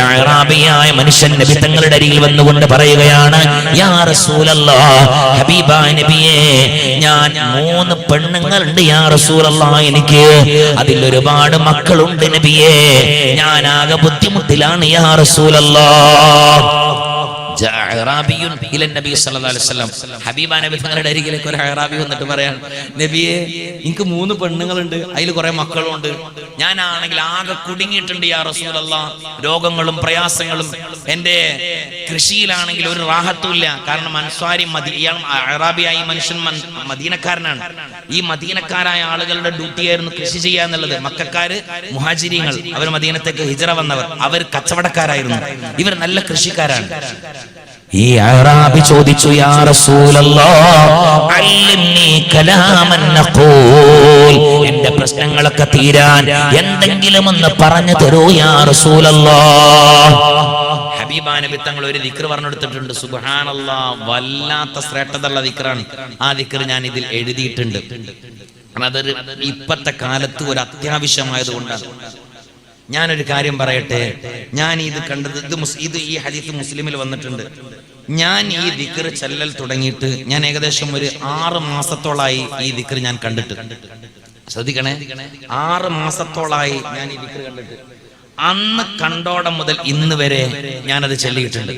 അഅറാബിയായ മനുഷ്യൻ നബി തങ്ങളുടെ അരികിൽ വന്നുകൊണ്ട് പറയുകയാണ്, യാ റസൂലല്ലാഹ്, ഹബീബായ നബിയേ, ഞാൻ 3 പെണ്ണുങ്ങളുണ്ട് യാ റസൂലല്ലാഹ്, എനിക്ക് അതിൽ ഒരുപാട് മക്കളുണ്ട് നബിയേ, ഞാൻ ആകെ ബുദ്ധിമുട്ടിലാണ് യാ റസൂലല്ലാഹ്. ഹബീബാ നബി തങ്ങളുടെ അരികിലേക്ക് ഒരു അഅറാബി വന്നിട്ട് പറയാൻ, നബിയെ, എനിക്ക് 3 പെണ്ണുങ്ങളുണ്ട്, അതിൽ കുറെ മക്കളുണ്ട്, ഞാനാണെങ്കിൽ ആകെ കുടുങ്ങിയിട്ടുണ്ട് യാ റസൂലല്ലാഹ്, രോഗങ്ങളും പ്രയാസങ്ങളും, എന്റെ കൃഷിയിലാണെങ്കിൽ ഒരു റാഹത്തുമില്ല. കാരണം അൻസ്വാരി ഇയാൾ അഅറാബിയായി മനുഷ്യൻ മദീനക്കാരനാണ്. ഈ മദീനക്കാരായ ആളുകളുടെ ഡ്യൂട്ടിയായിരുന്നു കൃഷി ചെയ്യാന്നുള്ളത്. മക്കക്കാര് മുഹാജിരീങ്ങൾ, അവർ മദീനത്തേക്ക് ഹിജ്റ വന്നവർ, അവർ കച്ചവടക്കാരായിരുന്നു, ഇവർ നല്ല കൃഷിക്കാരാണ്. ഈ അഅറാബി ചോദിച്ചു, യാ റസൂലല്ലാഹ്, അല്ലിംനി കലാമൻ നഖൂൽ, എന്റെ പ്രശ്നങ്ങളൊക്കെ തീരാൻ എന്തെങ്കിലും ഒന്ന് പറഞ്ഞു തരൂ യാ റസൂലല്ലാഹ്. ഹബീബാ നബി തങ്ങൾ ഒരു ദിക്ർ പറഞ്ഞെടുത്തിട്ടുണ്ട്. സുബ്ഹാനല്ലാഹ്, വല്ലാത്ത ശ്രേഷ്ഠതയുള്ള ദിക്റാണ്. ആ ദിക്ർ ഞാൻ ഇതിൽ എഴുതിയിട്ടുണ്ട്. അതൊരു ഇപ്പത്തെ കാലത്ത് ഒരു അത്യാവശ്യമായതുകൊണ്ടാണ്. ഞാനൊരു കാര്യം പറയട്ടെ, ഞാൻ ഇത് കണ്ടത്, ഇത് ഈ ഹദീസ് മുസ്ലിമിൽ വന്നിട്ടുണ്ട്. ഞാൻ ഈ ദിക്ർ ചൊല്ലൽ തുടങ്ങിയിട്ട് ഞാൻ ഏകദേശം ഒരു 6 മാസത്തോളായി ഈ ദിക്ർ ഞാൻ കണ്ടിട്ട്. ശ്രദ്ധിക്കണേ, 6 മാസത്തോളായി ഞാൻ ഈ ദിക്ർ കണ്ടിട്ട്. അന്ന് കണ്ടോടം മുതൽ ഇന്ന് വരെ ഞാനത് ചൊല്ലിയിട്ടുണ്ട്.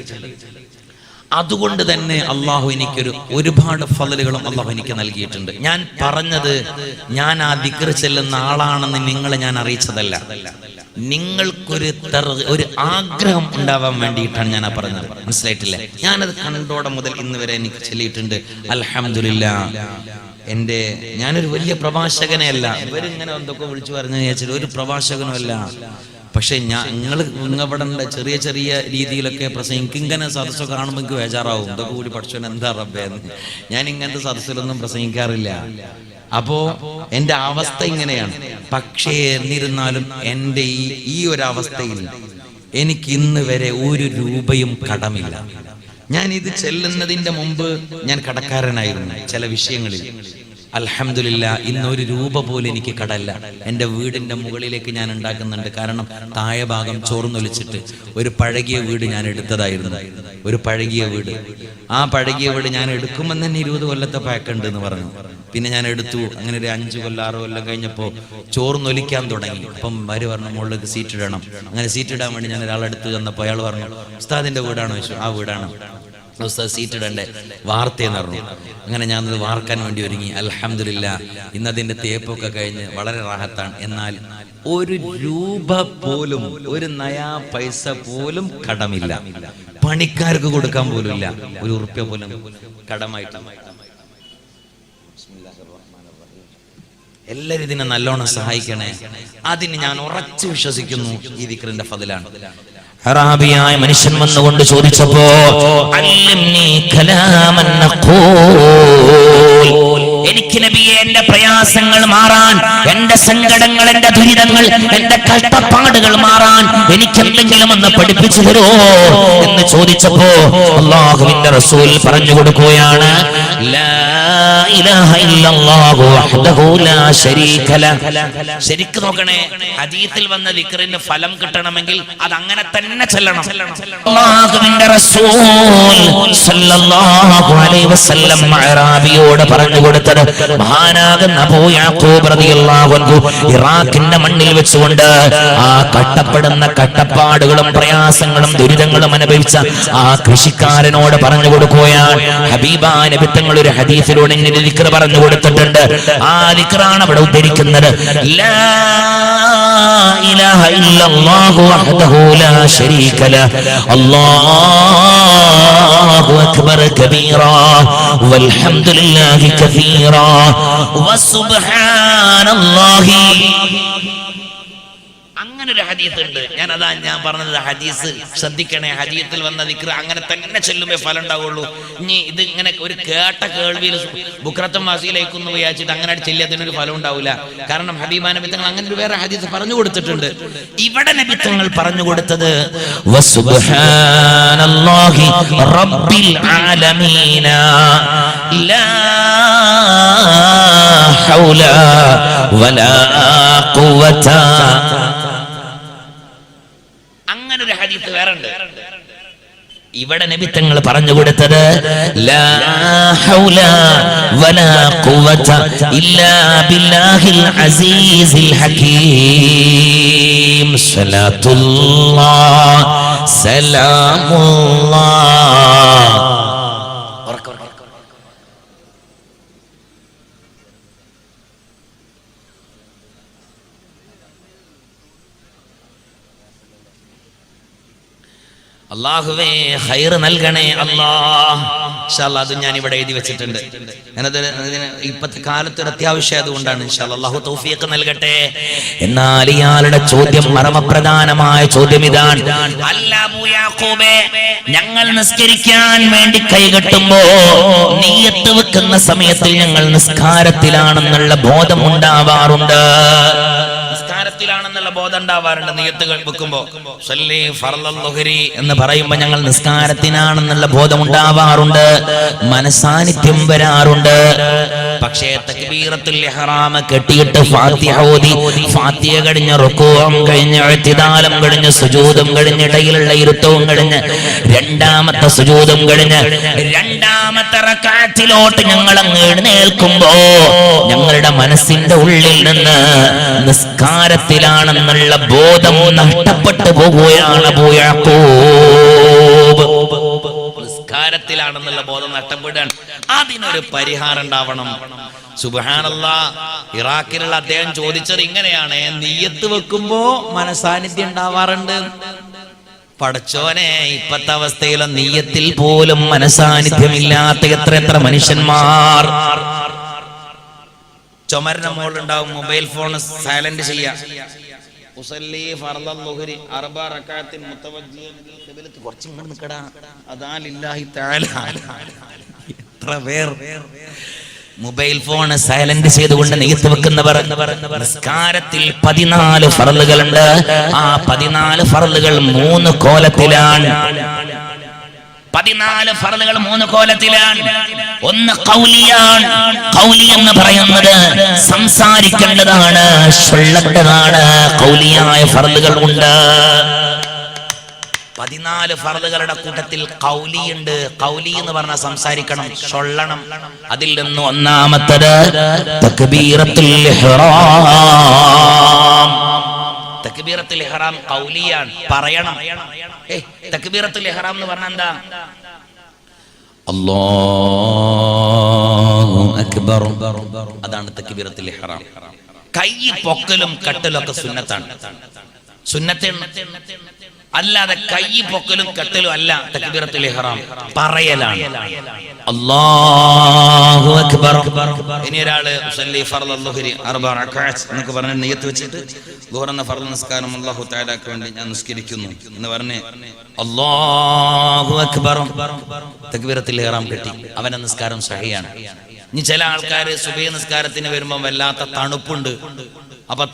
അതുകൊണ്ട് തന്നെ അള്ളാഹു എനിക്കൊരു ഒരുപാട് ഫളലുകളും അള്ളാഹു എനിക്ക് നൽകിയിട്ടുണ്ട്. ഞാൻ പറഞ്ഞത്, ഞാൻ ആ ദിക്ർ ചെല്ലുന്ന ആളാണെന്ന് നിങ്ങളെ ഞാൻ അറിയിച്ചതല്ല, നിങ്ങൾക്കൊരു ഒരു ആഗ്രഹം ഉണ്ടാവാൻ വേണ്ടിയിട്ടാണ് ഞാൻ ആ പറഞ്ഞത്. മനസ്സിലായിട്ടില്ലേ? ഞാനത് കണ്ടോടം മുതൽ ഇന്ന് വരെ എനിക്ക് ചൊല്ലിയിട്ടുണ്ട്. അൽഹംദുലില്ലാഹ്. ഞാനൊരു വലിയ പ്രഭാഷകനെ അല്ല, ഇവരിങ്ങനെ എന്തൊക്കെ വിളിച്ചു പറഞ്ഞു വിചാരിച്ചിട്ട് ഒരു പ്രഭാഷകനുമല്ല. പക്ഷെ നിങ്ങളിവിടെ ചെറിയ ചെറിയ രീതിയിലൊക്കെ പ്രസംഗിക്കും. ഇങ്ങനെ സദസ്സ് കാണുമ്പോൾ എനിക്ക് ബേജാറാവും, ഇതൊക്കെ കൂടി പഠിച്ചോൻ എന്താ റബ്ബേ എന്ന്. ഞാൻ ഇങ്ങനത്തെ സദസ്സിലൊന്നും പ്രസംഗിക്കാറില്ല. അപ്പോ എന്റെ അവസ്ഥ ഇങ്ങനെയാണ്. പക്ഷേ എന്നിരുന്നാലും എന്റെ ഈ ഒരു അവസ്ഥയിൽ എനിക്ക് ഇന്ന് വരെ 1 രൂപയും കടമില്ല. ഞാൻ ഇത് ചെല്ലുന്നതിന്റെ മുമ്പ് ഞാൻ കടക്കാരനായിരുന്നു ചില വിഷയങ്ങളിൽ. അൽഹംദുലില്ലാഹ്, ഇന്ന് 1 രൂപ പോലും എനിക്ക് കടല്ല. എൻ്റെ വീടിന്റെ മുകളിലേക്ക് ഞാൻ ഉണ്ടാക്കുന്നുണ്ട്. കാരണം താഴെ ഭാഗം ചോർന്നൊലിച്ചിട്ട് ഒരു പഴകിയ വീട് ഞാൻ എടുത്തതായിരുന്നു. ഒരു പഴകിയ വീട്. ആ പഴകിയ വീട് ഞാൻ എടുക്കുമ്പോൾ തന്നെ 20 കൊല്ലത്തെ പാക്കുണ്ട് എന്ന് പറഞ്ഞു. പിന്നെ ഞാൻ എടുത്തു. അങ്ങനെ ഒരു 5 കൊല്ലം 6 കൊല്ലം കഴിഞ്ഞപ്പോൾ ചോർന്നൊലിക്കാൻ തുടങ്ങി. അപ്പം ഭാര്യ പറഞ്ഞു, മുകളിലേക്ക് സീറ്റ് ഇടണം. അങ്ങനെ സീറ്റ് ഇടാൻ വേണ്ടി ഞാൻ ഒരാളെടുത്ത് ചെന്നപ്പോൾ അയാൾ പറഞ്ഞു, ഉസ്താദിന്റെ വീടാണോ ചോദിച്ചു. ആ വീടാണ്. ഉസ്താദ് സീറ്റ് ഇടണ്ടേ, വാർത്തയെന്ന് പറഞ്ഞു. അങ്ങനെ ഞാനത് വാർക്കാൻ വേണ്ടി ഒരുങ്ങി. അൽഹംദുലില്ലാഹ്, ഇന്നതിന്റെ തേപ്പൊക്കെ കഴിഞ്ഞ് വളരെ റാഹത്താണ്. എന്നാൽ 1 രൂപ പോലും, 1 നയാ പൈസ പോലും കടമില്ല. പണിക്കാർക്ക് കൊടുക്കാൻ പോലും ഇല്ല. 1 ഉറുപ്യ പോലും കടമായിട്ട്. എല്ലാവരും ഇതിനെ നല്ലോണം സഹായിക്കണേ. അതിന് ഞാൻ ഉറച്ചു വിശ്വസിക്കുന്നു ഈ ദിക്റിന്റെ ഫളിലാണ്. അറാബിയായ മനുഷ്യൻ വന്നുകൊണ്ട് ചോദിച്ചപ്പോ, അല്ലിംനി കലാമൻ നഖൂൽ, എനിക്ക് നബിയെ എന്റെ പ്രയാസങ്ങൾ മാറാൻ, എന്റെ സങ്കടങ്ങൾ, എന്റെ ദുരിതങ്ങൾ, എന്റെ കഷ്ടപ്പാടുകൾ മാറാൻ എനിക്ക് എന്തെങ്കിലും ഒന്ന് പഠിപ്പിച്ചു തരോ എന്ന് ചോദിച്ചപ്പോ അല്ലാഹുവിന്റെ റസൂൽ പറഞ്ഞു കൊടുക്കുകയാണ്, ലാ ഇലാഹ ഇല്ലല്ലാഹു വഹ്ദഹു ലാ ശരീക ലഹ്. ശരിക്ക് നോക്കണേ, ഹദീസിൽ വന്ന ദിക്റിന്റെ ഫലം കിട്ടണമെങ്കിൽ അത് അങ്ങനെ തന്നെ ചെല്ലണം. അല്ലാഹുവിന്റെ റസൂൽ സല്ലല്ലാഹു അലൈഹി വസല്ലം അറാബിയോട് പറഞ്ഞു കൊടുത്തത്, മഹാനാകുന്ന അബൂ യാഖൂബ് റളിയല്ലാഹു അൻഹു ഇറാഖിന്റെ മണ്ണിൽ വെച്ചുകൊണ്ട് ആ കഷ്ടപ്പെടുന്ന കഷ്ടപ്പാടുകളും പ്രയാസങ്ങളും ദുരിതങ്ങളും അനുഭവിച്ച ആ കൃഷിക്കാരനോട് പറഞ്ഞു കൊടുക്കുകയാണ്. ഹബീബായ നബി തങ്ങൾ ഒരു ഹദീസിലൂടെ ഇങ്ങനെ ദിക്ർ പറഞ്ഞു കൊടുത്തിട്ടുണ്ട്. ആ ദിക്റാണ് അവിടെ ഉദ്ധരിക്കുന്നത്. ലാ ഇലാഹ ഇല്ലല്ലാഹു വഹ്ദഹു ലാ ശരീക ലഹ്, അല്ലാഹു അക്ബർ കബീറാ വൽഹംദുലില്ലാഹി കസീറാ വസുബ്ഹാനല്ലാഹി. അങ്ങനെ ഒരു ഹദീസ് ഉണ്ട്. ഞാൻ പറഞ്ഞത് ഹദീസ് ശ്രദ്ധിക്കണേ. ഹദീസിൽ വന്ന ദിക്ർ അങ്ങനെ തന്നെ ചെല്ലുമ്പോ ഫലം ഉണ്ടാവുള്ളൂ. ഇനി ഇത് ഇങ്ങനെ ഒരു കേട്ട കേൾവിയിൽ ബുക്രത്തും വാസിയിലേക്കൊന്ന് വിചാരിച്ചിട്ട് അങ്ങനെ ചെല്ലിയതിനൊരു ഫലം ഉണ്ടാവില്ല. കാരണം ഹബീബാ നബി തങ്ങൾ അങ്ങനെ ഒരു വേറെ ഹദീസ് പറഞ്ഞു കൊടുത്തിട്ടുണ്ട്. ഇവിടെ നബി തങ്ങൾ പറഞ്ഞു കൊടുത്തത് വസുബ്ഹാനല്ലാഹി റബ്ബിൽ ആലമീന ലാ ഹൗല വലാ ഖുവത. ഒരു ഹദീസ് വേറെ ഉണ്ട്. ഇവിടെ നബി തങ്ങൾ പറഞ്ഞു കൊടുത്തത് ലാ ഹൗല വലാ ഖുവത ഇല്ലാ ബില്ലാഹിൽ അസീസിൽ ഹകീം. സലാത്തുല്ലാഹ് സലാമുല്ലാഹ്. അല്ലാഹുവേ ഖൈർ നൽകണേ അല്ലാഹ്. ഇൻഷാ അല്ലാഹ് അത് ഞാൻ ഇവിടെ എഴുതി വെച്ചിട്ടുണ്ട്. ഞാനത് ഇപ്പോഴത്തെ കാലത്ത് ഒരു അത്യാവശ്യം അതുകൊണ്ടാണ്. ഇൻഷാ അല്ലാഹ് അല്ലാഹു തൗഫീഖ് നൽകട്ടെ. എന്നാൽ ഇയാളുടെ ചോദ്യം മർമ്മപ്രധാനമായ ചോദ്യം ഇതാണ്. അല്ല അബൂ യാഖൂബേ, ഞങ്ങൾ നിസ്കരിക്കാൻ വേണ്ടി കൈകെട്ടുമ്പോ നിയ്യത്ത് വെക്കുന്ന സമയത്തിൽ ഞങ്ങൾ നിസ്കാരത്തിലാണെന്നുള്ള ബോധം ഉണ്ടാവാറുണ്ട്. നിസ്കാരത്തിലാണെന്നുള്ള ബോധം ഉണ്ടാവാറുണ്ട്. നിയ്യത്ത് വെക്കുമ്പോ സല്ലി ഫർളൽ ളുഹരി എന്ന് പറയുമ്പോ ഞങ്ങൾ നിസ്കാരത്തിനാണെന്നുള്ള ബോധം ഉണ്ടാവാറുണ്ട്, മനസാന്നിധ്യം വരാറുണ്ട്. പക്ഷേ തക്ബീറത്തുൽ ഇഹ്റാം കെട്ടിയിട്ട് ഫാത്തിഹ ഓതി, ഫാത്തിഹ കഴിഞ്ഞ് റുകൂഉം കഴിഞ്ഞ് ഇഅ്തിദാലും കഴിഞ്ഞ് സുജൂദും കഴിഞ്ഞ് ഇടയിലുള്ള ഇരുത്തവും കഴിഞ്ഞ് രണ്ടാമത്തെ സുജൂദും കഴിഞ്ഞ് രണ്ടാമത്തെ റക്അത്തിലോട്ട് ഞങ്ങൾ അങ്ങ് എഴുന്നേൽക്കുമ്പോ ഞങ്ങളുടെ മനസ്സിന്റെ ഉള്ളിൽ നിന്ന് നിസ്കാരത്തിലാണെന്നുള്ള ബോധം നഷ്ടപ്പെട്ടു പോകുകയാണ് അബൂ യാഖൂബ്. നിസ്കാരത്തിലാണെന്നുള്ള ബോധം നഷ്ടപ്പെടുകയാണ്. അതിനൊരു പരിഹാരം ഉണ്ടാവണം. സുബ്ഹാനല്ലാഹ്, ഇറാഖിലുള്ള അദ്ദേഹം ചോദിച്ചത് ഇങ്ങനെയാണ്: നിയ്യത്ത് വെക്കുമ്പോ മനസാന്നിധ്യം ഉണ്ടാവാറുണ്ട്. പടച്ചോനെ, ഇപ്പത്തെ അവസ്ഥയിലും നിയ്യത്തിൽ പോലും മനസാന്നിധ്യമില്ലാത്ത എത്ര മനുഷ്യന്മാർ. ചുമരിന്റെ മുകളിലുണ്ടാവും മൊബൈൽ ഫോൺ സൈലന്റ് ചെയ്യാ. ഉസല്ലി ഫർളൽ ളുഹരി അർബഅ റകഅത്തിൻ മുതവജ്ജിഹൻ ഖിബലത്ത്. കുറച്ച് ഇങ്ങോട്ട് നിൽക്കടാ. അദാ ലില്ലാഹി തആല. എത്ര പേർ മൊബൈൽ ഫോൺ സൈലന്റ് ചെയ്തുകൊണ്ട് നിയ്യത്ത് വെക്കുന്നവർ. നിസ്കാരത്തിൽ 14 ഫർളുകളുണ്ട്. ആ 14 ഫർളുകൾ 3 കോലത്തിലാണ്. 14 ഫർളുകൾ 3 കോലത്തിലാണ്. ഒന്ന് ഖൗലിയാണ്. ഖൗലി എന്ന് പറയുന്നത് സംസാരിക്കേണ്ടതാണ്, ചൊല്ലേണ്ടതാണ്. ഖൗലിയായ ഫർളുകൾ ഉണ്ട്. 14 ഫർളുകളുടെ കൂട്ടത്തിൽ ഖൗലി ഉണ്ട്. ഖൗലി എന്ന് പറഞ്ഞാൽ സംസാരിക്കണം, ചൊല്ലണം. അതിൽ നിന്ന് ഒന്നാമത്തേത് തക്ബീറത്തുൽ ഇഹ്റാം. തക്ബീറത്തുൽ ഇഹ്റാം ഖൗലിയാണ്, പറയണം. തക്ബീറത്തുൽ ഇഹ്റാം എന്ന് പറഞ്ഞാൽ എന്താ? അല്ലാഹു അക്ബർ. അതാണ് തക്ബീറത്തുൽ ഇഹ്റാം. കൈ പൊക്കലും കെട്ടലും ഒക്കെ സുന്നത്താണ്. അല്ലാതെ കൈ പൊക്കലും കെട്ടലും അല്ല തക്ബീറത്തുൽ ഇഹ്റാം, പറയലാണ്. അല്ലാഹു അക്ബർ. ഇനി ഒരാള് ഉസല്ലി ഫർളൽ ളുഹരി അർബഅ റകഅത്ത് എന്നൊക്കെ പറഞ്ഞ് നിയ്യത്ത് വെച്ചിട്ട് ളുഹർ എന്ന ഫർള് നിസ്കാരം അല്ലാഹു തആലക്ക് വേണ്ടി ഞാൻ നിസ്കരിക്കുന്നു എന്ന് പറഞ്ഞ് അല്ലാഹു അക്ബർ തക്ബീറത്തുൽ ഇഹ്റാം കെട്ടി, അവന്റെ നിസ്കാരം സഹിയാണ്. ഇനി ചില ആൾക്കാർ സുബഹി നിസ്കാരത്തിന് വരുമ്പോൾ വല്ലാത്ത തണുപ്പുണ്ട്. അപ്പൊ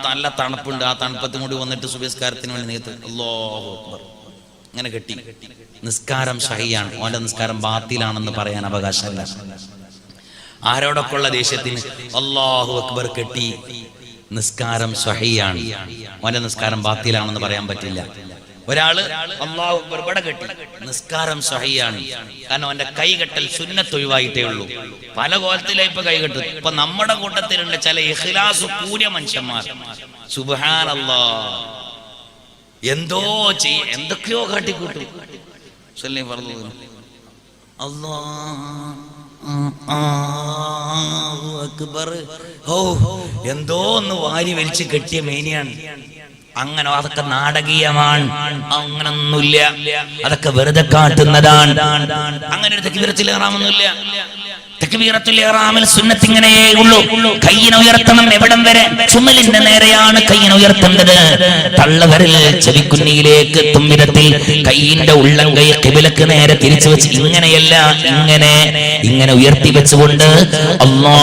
നല്ല തണുപ്പുണ്ട്. ആ തണുപ്പത്തും കൂടി വന്നിട്ട് സുബഹി നിസ്കാരത്തിന് വേണ്ടി നിയ്യത്ത് അല്ലാഹു അക്ബർ അങ്ങനെ കെട്ടി, നിസ്കാരം സഹിയാണ്. ഓന്റെ നിസ്കാരം ബാത്തിലാണെന്ന് പറയാൻ അവകാശമില്ല. ആരോടൊക്കെ ഉള്ള ദേഷ്യത്തിന് അല്ലാഹു അക്ബർ കെട്ടി നിസ്കാരം സഹിയാണ്, ഓന്റെ നിസ്കാരം ബാത്തിലാണെന്ന് പറയാൻ പറ്റില്ല. ഒരാള് അല്ലാഹു അക്ബർ ഇവിടെ കെട്ടി, നിസ്കാരം സഹിയാണ്. കാരണം അവന്റെ കൈകെട്ടൽ സുന്നത്ത് ഒഴിവായിട്ടേ ഉള്ളൂ. പല കോലത്തിലായി ഇപ്പൊ കൈകെട്ടു. ഇപ്പൊ നമ്മുടെ കൂട്ടത്തിലുള്ള ചില ഇഖ്ലാസ് കൂടിയ മനുഷ്യന്മാർ സുബ്ഹാനല്ലാഹ് എന്തൊക്കെയോ കാട്ടിക്കൂട്ടും. അല്ലാഹു അക്ബർ. ഓ, എന്തോ ഒന്ന് വാരി വലിച്ച് കെട്ടിയ മേനിയാണ്. അങ്ങനെ അതൊക്കെ നാടകീയമാണ്. അങ്ങനൊന്നുമില്ല, അതൊക്കെ വെറുതെ കാട്ടുന്നതാണ്. അങ്ങനെ ഒരു തക്ബീറത്തുൽ ഇഹ്റാമൊന്നുമില്ല. തക്ബീറത്തുൽ ഇഹ്റാമിൽ സുന്നത്ത് ഇങ്ങനെയേ ഉള്ളൂ. കയ്യിനെ ഉയർത്തണം. എവിടം വരെ? ചുമലിന്റെ നേരെയാണ് കയ്യിനെ ഉയർത്തേണ്ടത്. തള്ളവിരൽ ചെവിക്കുന്നിയിലേക്ക് എത്തും വിധത്തിൽ കയ്യിന്റെ ഉള്ളം കൈ ഖിബലക്ക് നേരെ തിരിച്ചു വെച്ച് ഇങ്ങനെയല്ല, ഇങ്ങനെ ഉയർത്തി വെച്ചുകൊണ്ട് അല്ലാഹു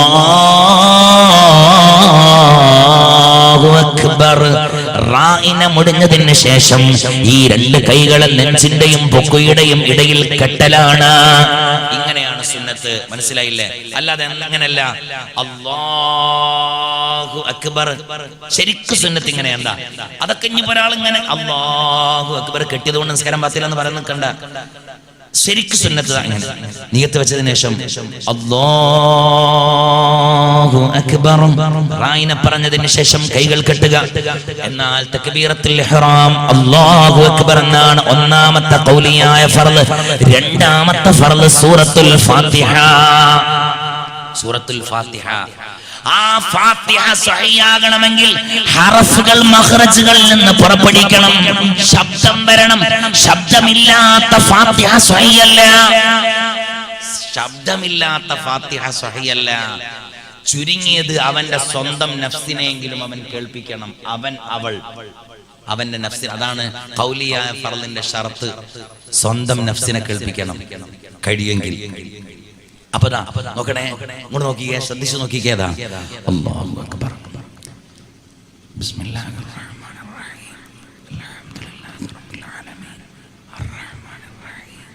അക്ബർ റായിനെ മുടിഞ്ഞതിന് ശേഷം ഈ 2 കൈകളെ നെഞ്ചിന്റെയും പൊക്കുയുടെയും ഇടയിൽ കെട്ടലാണ്. ഇങ്ങനെയാണ് സുന്നത്ത്. മനസ്സിലായില്ലേ? അല്ലാതെ അങ്ങനല്ല അല്ലാഹു അല്ലാഹു അക്ബർ. ശരിക്കും സുന്നത്ത് ഇങ്ങനെ എന്താ? അതൊക്കെ ഇനി ഒരാൾ ഇങ്ങനെ അല്ലാഹു അക്ബർ കെട്ടിയതുകൊണ്ട് നിസ്കാരം പാത്തില്ല എന്ന് പറയുന്ന കണ്ട. ശരിക്കും സുന്നത്ത് അങ്ങനെ നിയത്ത് വെച്ചതിന് ശേഷം അല്ലാഹു അക്ബർ റായിനെ പറഞ്ഞതിന് ശേഷം കൈകൾ കെട്ടുക. എന്നാൽ തക്ബീറത്തുൽ ഇഹ്റാം അല്ലാഹു അക്ബർ എന്നാണ് ഒന്നാമത്തെ ഖൗലിയായ ഫർള്. രണ്ടാമത്തെ ഫർള് സൂറത്തുൽ ഫാത്തിഹ. സൂറത്തുൽ ഫാത്തിഹ, ആ ഫാത്തിഹ സഹിയാകണമെങ്കിൽ ഹറഫുകൾ മഖ്റജുകളിൽ നിന്ന് പുറപ്പെടുവിക്കണം, ശബ്ദം വരണം. ശബ്ദമില്ലാത്ത ഫാത്തിഹ സഹിയല്ല. ശബ്ദമില്ലാത്ത ഫാത്തിഹ സഹിയല്ല. ചുരുങ്ങിയത് അവന്റെ സ്വന്തം നഫ്സിനെങ്കിലും അവൻ കേൾപ്പിക്കണം. അവന്റെ നഫ്സിന്. അതാണ് ഖൗലിയായ ഫർളിന്റെ ഷർത്ത്. സ്വന്തം നഫ്സിനെ കേൾപ്പിക്കണം കഴിയെങ്കിൽ. അപ്പൊ നോക്കണേ, ഇങ്ങോട്ട് നോക്കിക്കേ, ശ്രദ്ധിച്ചു നോക്കിക്കേ. അല്ലാഹു അക്ബർ, ബിസ്മില്ലാഹിർ റഹ്മാനിർ റഹീം, അൽഹംദുലില്ലാഹി റബ്ബിൽ ആലമീൻ, അർറഹ്മാനിർ റഹീം,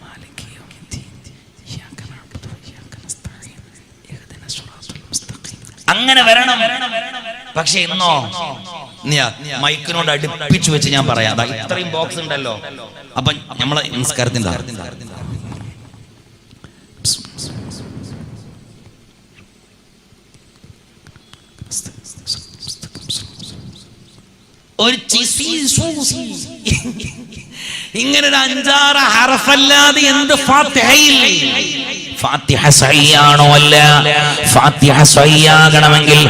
മാലികി യൗമിദ്ദീൻ, ഇയ്യാക നഅ്ബുദു വഇയ്യാക നസ്തഈൻ, ഇഹ്ദിനസ് സിറാത്തൽ മുസ്തഖീം. അങ്ങനെ വരണം. പക്ഷേ ഇന്നോ മൈക്കിനോട് അടുപ്പിച്ചു വെച്ച് ഞാൻ പറയാം. ഇത്രയും ബോക്സ് ഉണ്ടല്ലോ. അപ്പൊ നമ്മളെ നിസ്കാരത്തിന്റെ ഒരു ഇങ്ങനെ ഒരു 5-6 ഹർഫല്ലാതെ എന്ത് ഫാത്തിഹയിൽ ഫാത്തിഹ സഹിയാണോ? അല്ല. ഫാത്തിഹ സഹിയാകണമെങ്കിൽ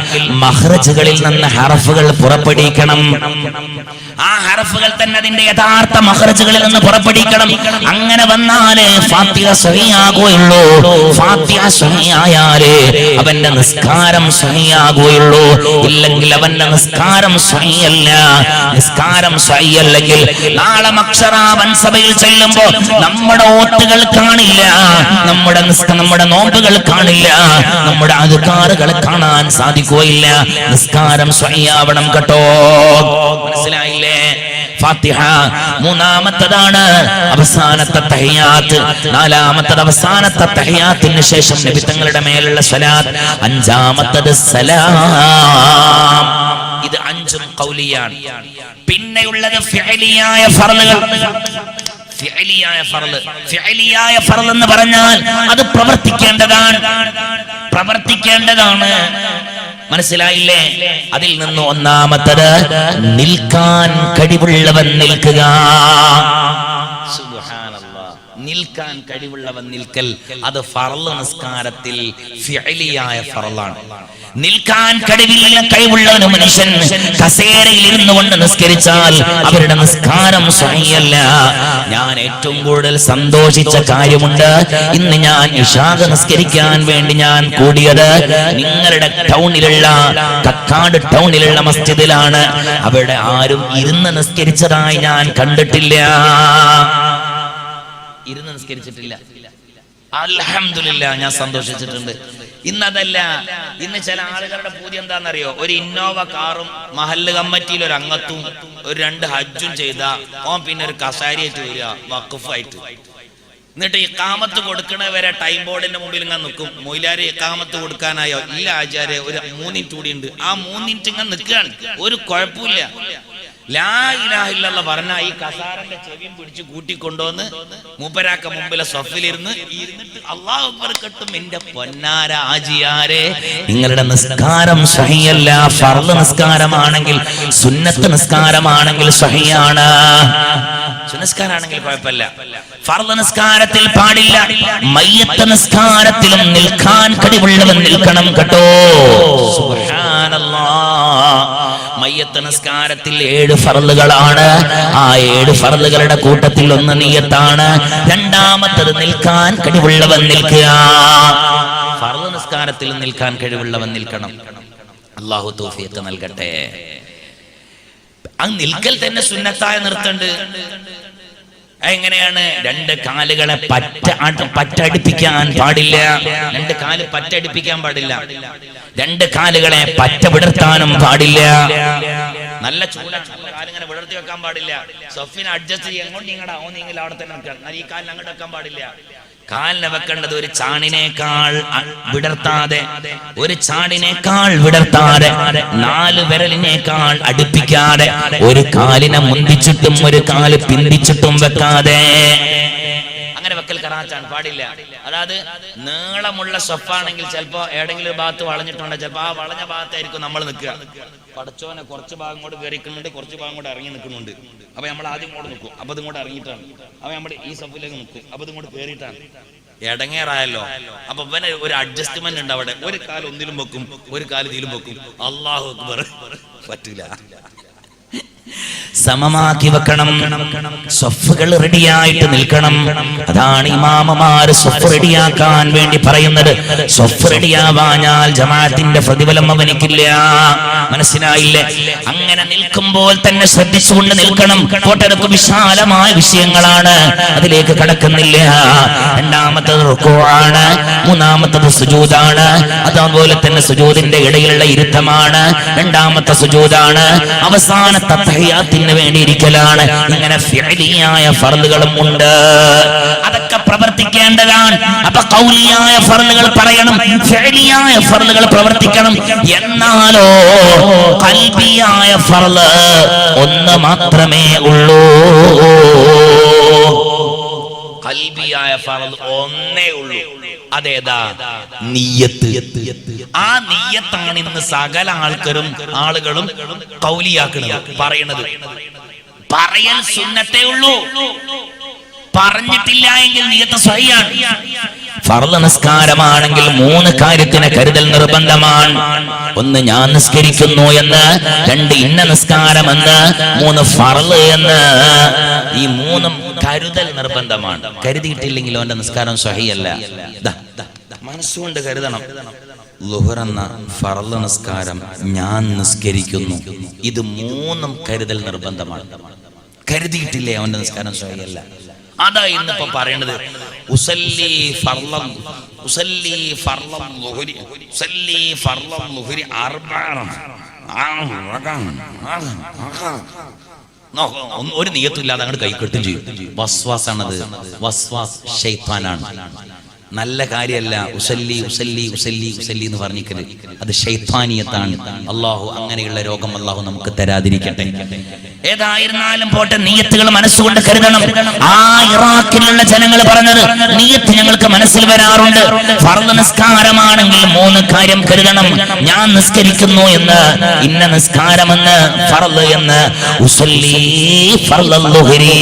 മഖ്റജുകളിൽ നിന്ന് ഹർഫുകൾ പുറപ്പെടുവിക്കണം. ആ ഹർഫുകൾ തന്നെ അതിന്റെ യഥാർത്ഥ മഖ്റജുകളിൽ നിന്ന് പുറപ്പെടുവിക്കണം. അങ്ങനെ വന്നാലേ ഫാത്തിഹ സഹിയാകുകയുള്ളൂ. ഫാത്തിഹ സഹിയായാലേ അവന്റെ നിസ്കാരം സഹിയാകുകയുള്ളൂ. ഇല്ലെങ്കിൽ അവന്റെ നിസ്കാരം സഹിയല്ല. നിസ്കാരം സഹിയല്ലെങ്കിൽ നാളെ മഹ്ശറാവൻ സഭയിൽ ചെല്ലുമ്പോൾ നമ്മുടെ ഓത്തുകൾ കാണില്ല, നമ്മുടെ നോമ്പുകൾ കാണില്ല, നമ്മുടെ അദ്കാറുകൾ കാണാൻ സാധിക്കുകയില്ല. നിസ്കാരം സഹിയാവണം കേട്ടോ. മനസ്സിലായില്ലേ? ഫാത്തിഹ മൂന്നാമത്തതാണ്, അവസാനത്തെ തഹിയാത്ത്. നാലാമത്തത് അവസാനത്തെ തഹിയാത്തിന് ശേഷം നബി തങ്ങളുടെ മേലുള്ള സ്വലാത്ത്. അഞ്ചാമത്തത് സലാം. ഇത് 5 ഖൗലിയാണ്. പിന്നെയുള്ളത് ഫിഅലിയായ ഫർളുകൾ. ഫിഅലിയായ ഫർള് എന്ന് പറഞ്ഞാൽ അത് പ്രവർത്തിക്കേണ്ടതാണ്. മനസ്സിലായില്ലേ? അതിൽ നിന്ന് ഒന്നാമത്തത് നിൽക്കാൻ കഴിവുള്ളവൻ നിൽക്കുക. നിൽക്കാൻ കഴിവുള്ളവൻ നിൽക്കൽ. അത് ഫർള് നിസ്കാരത്തിൽ ഫിഅലിയായ ഫർളാണ്. നിൽക്കാൻ കഴിവുള്ള ഒരു മനുഷ്യൻ കസേരയിൽ ഇരുന്നു കൊണ്ട് നിസ്കരിച്ചാൽ അവരുടെ നിസ്കാരം സഹിയല്ല. ഞാൻ ഏറ്റവും കൂടുതൽ സന്തോഷിച്ച കാര്യമുണ്ട്. ഇന്ന് ഞാൻ ഇശാഖ നിസ്കരിക്കാൻ വേണ്ടി ഞാൻ കൂടിയത് നിങ്ങളുടെ ടൗണിലുള്ള കക്കാട് ടൗണിലുള്ള മസ്ജിദിലാണ്. അവിടെ ആരും ഇരുന്ന് നിസ്കരിച്ചതായി ഞാൻ കണ്ടിട്ടില്ല. ഇരുന്ന് നിസ്കരിച്ചിട്ടില്ല. അൽഹംദുലില്ലാ, ഞാൻ സന്തോഷിച്ചിട്ടുണ്ട്. ഇന്നതല്ല, ഇന്ന് ചില ആളുകളുടെ പൂതി എന്താണെന്നറിയോ? ഒരു ഇന്നോവ കാറും മഹല്ല് കമ്മിറ്റിയിൽ ഒരു അംഗത്തും ഒരു 2 ഹജ്ജും ചെയ്ത ഓൻ പിന്നെ ഒരു കസാരിയായിട്ട് വരിക വഖഫായിട്ട്. എന്നിട്ട് ഇഖാമത്ത് കൊടുക്കണവരെ ടൈം ബോർഡിന്റെ മുമ്പിൽ ഇങ്ങനെ നിൽക്കും. മൊയിലാര് ഇഖാമത്ത് കൊടുക്കാനായോ? ഇല്ല ആചാര്യ, ഒരു 3 മിനിറ്റ് കൂടി ഉണ്ട്. ആ 3 മിനിറ്റ് ഇങ്ങനെ നിൽക്കുകയാണ്, ഒരു കുഴപ്പമില്ല. ലാ ഇലാഹ ഇല്ലല്ലാഹ് പറഞ്ഞ ഈ കസാരന്റെ ചെവിയും പിടിച്ച് കൂട്ടിക്കൊണ്ടുവന്ന് മൂപ്പരാക്ക മുമ്പിലെ സഫിലിരുന്ന് അല്ലാഹു അക്ബർ കെട്ടും. എന്റെ പൊന്നാര ആജിയാരെ, നിങ്ങളുടെ നിസ്കാരം സഹിയല്ല. ഫർള് നിസ്കാരമാണെങ്കിൽ, സുന്നത്ത് നിസ്കാരമാണെങ്കിൽ സഹിയാണ്. സുന്നസ്കാരാണെങ്കിൽ കുഴപ്പമില്ല, ഫർള് നിസ്കാരത്തിൽ പാടില്ല. മയ്യത്ത് നിസ്കാരത്തിലും നിൽക്കാൻ കഴിവുള്ളവൻ നിൽക്കണം കേട്ടോ. സുബ്ഹാനല്ലാഹ്. മയ്യത്ത് നിസ്കാരത്തിൽ 7 ഫർളുകളാണ്. ആ 7 ഫർളുകളുടെ കൂട്ടത്തിൽ ഒന്ന് നിയ്യത്താണ്. രണ്ടാമത്തത് നിൽക്കാൻ കഴിവുള്ളവൻ നിൽക്കുക. ഫർള് നിസ്കാരത്തിൽ നിൽക്കാൻ കഴിവുള്ളവൻ നിൽക്കണം. അല്ലാഹു തൗഫീഖ് നൽകട്ടെ. ആ നിൽക്കൽ തന്നെ സുന്നത്തായ നിർത്തുണ്ട്. എങ്ങനെയാണ്? 2 കാലുകളെ പറ്റടിപ്പിക്കാൻ പാടില്ല. 2 കാല് പറ്റടിപ്പിക്കാൻ പാടില്ല. 2 കാലുകളെ പറ്റ വിടർത്താനും പാടില്ല. നല്ല ചൂടാണ്, കാലിങ്ങനെ വിടർത്തി വെക്കാൻ പാടില്ല. സഫിനെ അഡ്ജസ്റ്റ് ചെയ്യാൻ കൊണ്ട് നീങ്ങടാ, ഓ നീങ്ങില്ല അവിടെ തന്നെ നിൽക്കണം. ഈ കാലിന് അങ്ങോട്ട് വെക്കാൻ പാടില്ല. കാലിനെ വെക്കേണ്ടത് ഒരു ചാണിനേക്കാൾ വിടർത്താതെ, ഒരു ചാടിനേക്കാൾ വിടർത്താതെ, 4 വിരലിനേക്കാൾ അടുപ്പിക്കാതെ, ഒരു കാലിനെ മുന്തിച്ചിട്ടും ഒരു കാല് പിന്തിച്ചിട്ടും വെക്കാതെ അങ്ങനെ വെക്കൽ കറാച്ചാണ്, പാടില്ല. അതായത് നീളമുള്ള സ്വപ്പാണെങ്കിൽ ചിലപ്പോ ഏതെങ്കിലും ഒരു ഭാഗത്ത് വളഞ്ഞിട്ടുണ്ട്, ചിലപ്പോ ആ വളഞ്ഞ ഭാഗത്തായിരിക്കും നമ്മൾ നിൽക്കുക. പടച്ചോനെ കുറച്ച് ഭാഗം കൂടെ കയറിക്കുന്നുണ്ട്, കുറച്ച് ഭാഗം കൂടെ ഇറങ്ങി നിൽക്കുന്നുണ്ട്. അപ്പൊ നമ്മൾ ആദ്യം കൂടെ നിൽക്കും, അപ്പൊ അതും കൂടെ ഇറങ്ങിയിട്ടാണ്. അപ്പൊ നമ്മൾ ഈ സഫിലേക്ക് നിൽക്കും, അപ്പൊ ഇതും കൂടെ കയറിയിട്ടാണ്. ഇടങ്ങേറായല്ലോ. അപ്പൊ ഇവന് ഒരു അഡ്ജസ്റ്റ്മെന്റ് ഉണ്ട് അവിടെ. ഒരു കാല് ഒന്നിലും വെക്കും, ഒരു കാല് ഇതിലും വെക്കും. അല്ലാഹു അക്ബർ. പറ്റില്ല, സമമാക്കി വെക്കണം. സ്വഫുകൾ റെഡിയായിട്ട് നിൽക്കണം. അതാണ് ഇമാമമാര് സ്വഫ് റെഡിയാക്കാൻ വേണ്ടി പറയുന്നത്. സ്വഫ് റെഡിയാവാഞ്ഞാൽ ജമാഅത്തിന്റെ പ്രതിഫലം അവനിക്കില്ല. മനസ്സിലായില്ലേ? അങ്ങനെ നിൽക്കുമ്പോൾ തന്നെ ശ്രദ്ധിച്ചുകൊണ്ട് നിൽക്കണം. കോട്ടരക്ക് വിശാലമായ വിഷയങ്ങളാണ്, അതിലേക്ക് കടക്കുന്നില്ല. രണ്ടാമത്തത് റുകൂആണ്, മൂന്നാമത്തത് സുജൂദാണ്. അതുപോലെ തന്നെ സുജൂദിന്റെ ഇടയിലുള്ള ഇരുത്തമാണ് രണ്ടാമത്തെ സുജൂദാണ്. അവസാനത്തെ തഹയ്യാത്തിന് വേണ്ടി ഇരിക്കലാണ്. ഇങ്ങനെ ഫിഅലിയായ ഫർളുകളും ഉണ്ട്, അതൊക്കെ പ്രവർത്തിക്കേണ്ടതാണ്. അപ്പൊ ഖൗലിയായ ഫർളുകൾ പറയണം, ഫിഅലിയായ ഫർളുകൾ പ്രവർത്തിക്കണം. എന്നാലോ ഖൽബിയായ ഫർള് ഒന്ന് മാത്രമേ ഉള്ളൂ. ഖൽബിയായ ഫർള് ഒന്നേ ഉള്ളൂ. അതേതാ? നിയ്യത്ത്. ആ നിയ്യത്താണ് ഇന്ന് സകല ആളുകളും ഖൗലിയാക്കുന്നത്, പറയുന്നത്. പറയൽ സുന്നത്തേ ഉള്ളൂ, പറഞ്ഞിട്ടില്ല എങ്കിൽ നിയ്യത്ത് സ്വഹിയാണ്. ഫർള് നിസ്കാരമാണെങ്കിൽ 3 കാര്യത്തിന് കരുതൽ നിർബന്ധമാണ്. 1 ഞാൻ നിസ്കരിക്കുന്നു എന്ന്, 2 ഇന്ന നിസ്കാരമെന്ന്, 3 ഫർള് എന്ന്. ഈ 3 കരുതൽ നിർബന്ധമാണ്. കരുതിയിട്ടില്ലെങ്കിൽ അവന്റെ നിസ്കാരം സ്വഹിയല്ല. മനസ്സുകൊണ്ട് കരുതണം. ളുഹർ എന്ന ഫർള് നിസ്കാരം ഞാൻ നിസ്കരിക്കുന്നു, ഇത് 3 കരുതൽ നിർബന്ധമാണ്. കരുതിയിട്ടില്ലേ അവന്റെ നിസ്കാരം സ്വഹിയല്ല. അതാ ഇന്നിപ്പോ പറയണത്. ഉസല്ലി ഫർളൻ ളുഹരി അർബഅൻ. ഒരു നിയത്തില്ലാതെ അങ്ങോട്ട് കൈക്കെട്ടും ചെയ്യും. വസ്വാസാണത്. വസ്വാസ് ശൈത്താനാണ്, നല്ല കാര്യമല്ല. ഉസല്ലി ഉസല്ലി ഉസല്ലി ഉസല്ലി എന്ന് പറഞ്ഞിക്കല് അത് ശൈത്താനിയത്താണ്. അള്ളാഹു അങ്ങനെയുള്ള രോഗം അള്ളാഹു നമുക്ക് തരാതിരിക്കട്ടെ. ഏതായിരുന്നാലും പോട്ടെ, നിയ്യത്തുകൾ മനസ്സുകൊണ്ട് കരുതണം. ആ ഇറാഖിലുള്ള ജനങ്ങൾ പറഞ്ഞത് നിയ്യത്ത് ഞങ്ങൾക്ക് മനസ്സിൽ വരാറുണ്ട്. ഫർള് നിസ്കാരമാണെങ്കിൽ 3 കാര്യം കരുതണം. ഞാൻ നിസ്കരിക്കുന്നു എന്ന്, ഇന്ന നിസ്കാരമെന്ന്, ഫർള് എന്ന്. ഉസല്ലി ഫർളൽ ളുഹരി,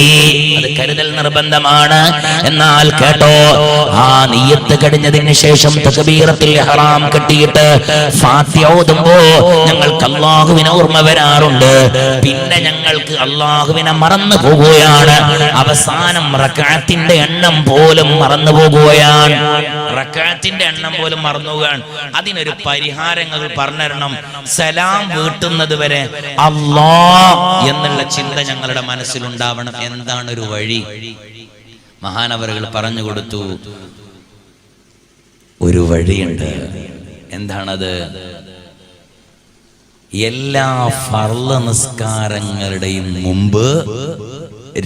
അത് കരുതൽ നിർബന്ധമാണ്. എന്നാൽ കേട്ടോ, ആ നിയ്യത്ത് കഴിഞ്ഞതിന് ശേഷം തക്ബീറത്തുൽ ഇഹ്റാം കെട്ടിയിട്ട് ഫാത്തിഹ ഓതുമ്പോ ഞങ്ങൾക്ക് അല്ലാഹുവിനെ ഓർമ്മ വരാറുണ്ട്. പിന്നെ ഞങ്ങൾക്ക് അല്ലാഹുവിനെ മറന്നു പോകുകയാണ്. അവസാനം റക്അത്തിന്റെ എണ്ണം പോലും മറന്നു പോകുകയാണ്. റക്അത്തിന്റെ എണ്ണം പോലും മറന്നുപോകാൻ. അതിനൊരു പരിഹാരങ്ങൾ പറഞ്ഞുതരണം. സലാം വീട്ടുന്നത് വരെ അല്ലാഹ് എന്നുള്ള ചിന്ത ഞങ്ങളുടെ മനസ്സിലുണ്ടാവണം. എന്താണ് ഒരു വഴി? മഹാനവറുകൾ പറഞ്ഞു കൊടുത്തു, ഒരു വഴിയുണ്ട്. എന്താണത്? എല്ലാ ഫർള് നിസ്കാരങ്ങളുടെയും മുമ്പ്